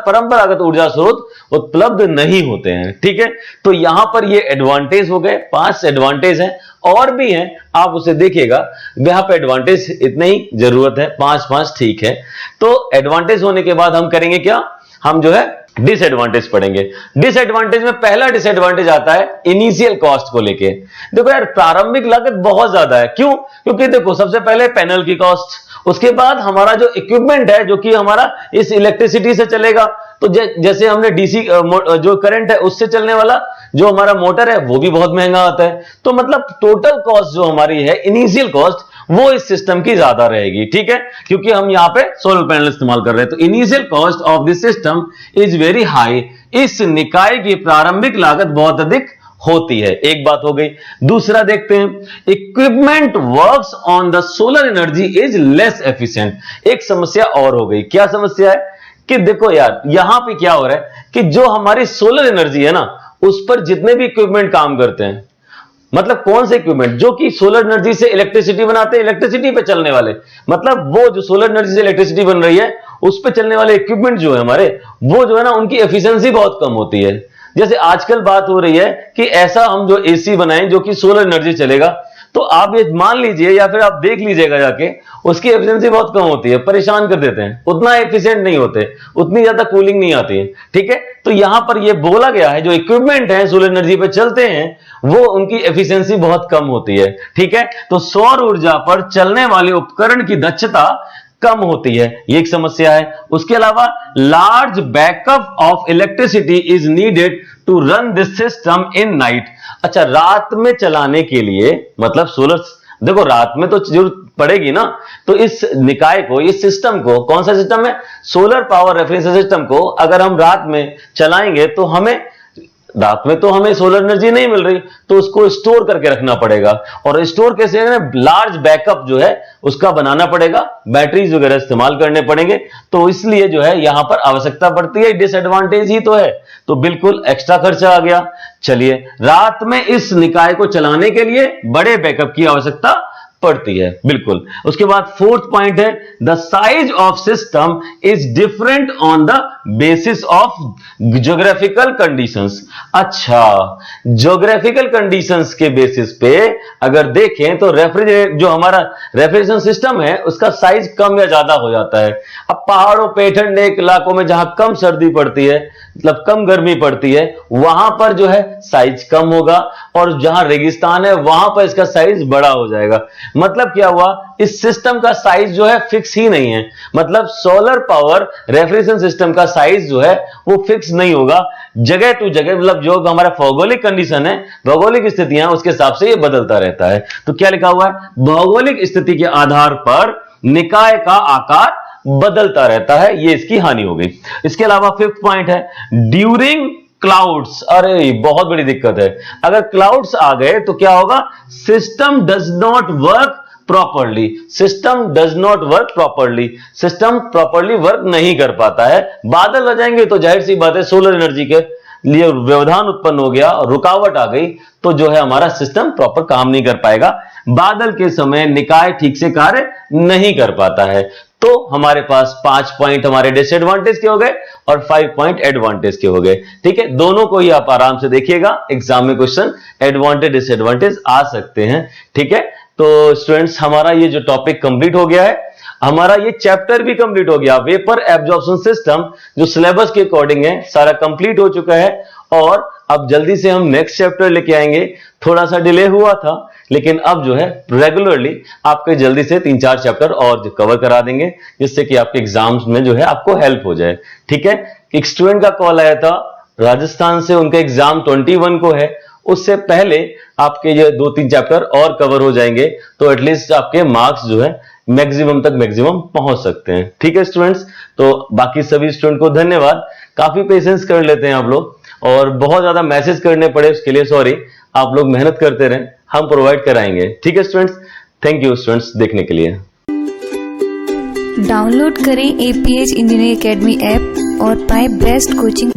[SPEAKER 1] परंपरागत ऊर्जा स्रोत उपलब्ध नहीं होते हैं। ठीक है, तो यहां पर ये एडवांटेज हो गए, 5 एडवांटेज हैं, और भी हैं, आप उसे देखिएगा। यहां पे एडवांटेज इतनी ही जरूरत है, 5 ठीक है। तो एडवांटेज होने के बाद हम करेंगे क्या, हम जो है डिसएडवांटेज पढ़ेंगे। डिसएडवांटेज में पहला डिसएडवांटेज आता है इनिशियल कॉस्ट को लेके। देखो यार, प्रारंभिक लागत बहुत ज्यादा है। क्यों? क्योंकि देखो सबसे पहले पैनल की कॉस्ट, उसके बाद हमारा जो इक्विपमेंट है जो कि हमारा इस इलेक्ट्रिसिटी से चलेगा, तो जैसे हमने डीसी जो करंट है उससे चलने वाला जो हमारा मोटर है वो भी बहुत महंगा आता है। तो मतलब टोटल कॉस्ट जो हमारी है, इनिशियल कॉस्ट, वो इस सिस्टम की ज्यादा रहेगी। ठीक है, क्योंकि हम यहां पे सोलर पैनल इस्तेमाल कर रहे हैं। तो initial cost of this system is very high. इस निकाय की प्रारंभिक लागत बहुत अधिक होती है। एक बात हो गई। दूसरा देखते हैं, equipment works on the solar energy is less efficient. एक समस्या और हो गई। क्या समस्या है कि देखो यार, यहां पे क्या हो रहा है कि जो हमारी सोलर एनर्जी है ना, उस पर जितने भी इक्विपमेंट काम करते हैं, मतलब कौन से इक्विपमेंट जो कि सोलर एनर्जी से इलेक्ट्रिसिटी बनाते हैं, इलेक्ट्रिसिटी पे चलने वाले, मतलब वो जो सोलर एनर्जी से इलेक्ट्रिसिटी बन रही है उस पे चलने वाले इक्विपमेंट जो है हमारे, वो जो है ना उनकी एफिशिएंसी बहुत कम होती है। जैसे आजकल बात हो रही है कि ऐसा हम जो एसी बनाएं जो कि सोलर एनर्जी चलेगा, तो आप ये मान लीजिए या फिर आप देख लीजिएगा जाके, उसकी एफिशिएंसी बहुत कम होती है, परेशान कर देते हैं, उतना एफिशिएंट नहीं होते, उतनी ज्यादा कूलिंग नहीं आती है। ठीक है, तो यहां पर ये बोला गया है जो इक्विपमेंट है सोलर एनर्जी पे चलते हैं वो उनकी एफिशिएंसी बहुत कम होती है। ठीक है, तो सौर ऊर्जा पर चलने वाले उपकरण की दक्षता कम होती है, ये एक समस्या है। उसके अलावा large backup of electricity is needed to run this system in night. अच्छा, रात में चलाने के लिए, मतलब सोलर, देखो रात में तो जरूरत पड़ेगी ना, तो इस निकाय को, इस सिस्टम को, कौन सा सिस्टम है, सोलर पावर रेफरेंस सिस्टम को अगर हम रात में चलाएंगे तो हमें रात में तो हमें सोलर एनर्जी नहीं मिल रही, तो उसको स्टोर करके रखना पड़ेगा। और स्टोर कैसे है, लार्ज बैकअप जो है उसका बनाना पड़ेगा, बैटरीज वगैरह इस्तेमाल करने पड़ेंगे, तो इसलिए जो है यहां पर आवश्यकता पड़ती है। डिसएडवांटेज ही तो है, तो बिल्कुल एक्स्ट्रा खर्चा आ गया। चलिए, रात में इस निकाय को चलाने के लिए बड़े बैकअप की आवश्यकता पड़ती है, बिल्कुल। उसके बाद फोर्थ पॉइंट है, the size of system is different on the basis of geographical conditions. अच्छा, ज्योग्राफिकल कंडीशंस के बेसिस पे अगर देखें तो रेफ्रिजरेट जो हमारा रेफ्रिजरेशन सिस्टम है उसका साइज कम या ज्यादा हो जाता है। अब पहाड़ों पे ठंडे इलाकों में जहां कम सर्दी पड़ती है, मतलब कम गर्मी पड़ती है, वहां पर जो है साइज कम होगा, और जहां रेगिस्तान है वहां पर इसका साइज बड़ा हो जाएगा। मतलब क्या हुआ, इस सिस्टम का साइज जो है फिक्स ही नहीं है। मतलब सोलर पावर रेफ्रिजरेशन सिस्टम का साइज जो है वो फिक्स नहीं होगा, जगह टू जगह, मतलब जो हमारा भौगोलिक कंडीशन है, भौगोलिक स्थितियां, उसके हिसाब से ये बदलता रहता है। तो क्या लिखा हुआ है, भौगोलिक स्थिति के आधार पर निकाय का आकार बदलता रहता है, ये इसकी हानि हो गई। इसके अलावा फिफ्थ पॉइंट है, ड्यूरिंग क्लाउड्स, अरे बहुत बड़ी दिक्कत है। अगर क्लाउड्स आ गए तो क्या होगा, system does not work properly, system does not work properly, system properly work नहीं कर पाता है। बादल आ जाएंगे तो जाहिर सी बात है सोलर एनर्जी के लिए व्यवधान उत्पन्न हो गया, रुकावट आ गई, तो जो है हमारा सिस्टम प्रॉपर काम नहीं कर पाएगा। बादल के समय निकाय ठीक से कार्य नहीं कर पाता है। तो हमारे पास 5 पॉइंट हमारे डिसएडवांटेज के हो गए और 5 पॉइंट एडवांटेज के हो गए। ठीक है, दोनों को ही आप आराम से देखिएगा, एग्जाम में क्वेश्चन एडवांटेज डिसएडवांटेज आ सकते हैं। ठीक है, तो स्टूडेंट्स हमारा ये जो टॉपिक कंप्लीट हो गया है, हमारा ये चैप्टर भी कंप्लीट हो गया। वेपर एब्जॉर्प्शन सिस्टम जो सिलेबस के अकॉर्डिंग है सारा कंप्लीट हो चुका है, और अब जल्दी से हम नेक्स्ट चैप्टर लेके आएंगे। थोड़ा सा डिले हुआ था, लेकिन अब जो है रेगुलरली आपके जल्दी से 3-4 चैप्टर और कवर करा देंगे, जिससे कि आपके एग्जाम्स में जो है आपको हेल्प हो जाए। ठीक है, एक स्टूडेंट का कॉल आया था राजस्थान से, उनका एग्जाम 21 को है, उससे पहले आपके ये 2-3 चैप्टर और कवर हो जाएंगे, तो एटलीस्ट आपके मार्क्स जो है मैक्सिमम तक मैक्सिमम पहुंच सकते हैं। ठीक है स्टूडेंट्स, तो बाकी सभी स्टूडेंट को धन्यवाद। काफी पेशेंस कर लेते हैं आप लोग, और बहुत ज्यादा मैसेज करने पड़े उसके लिए सॉरी। आप लोग मेहनत करते रहें, हम प्रोवाइड कराएंगे। ठीक है स्टूडेंट्स, थैंक यू स्टूडेंट्स देखने के लिए।
[SPEAKER 2] डाउनलोड करें APH इंजीनियरिंग एकेडमी ऐप और पाएं बेस्ट कोचिंग।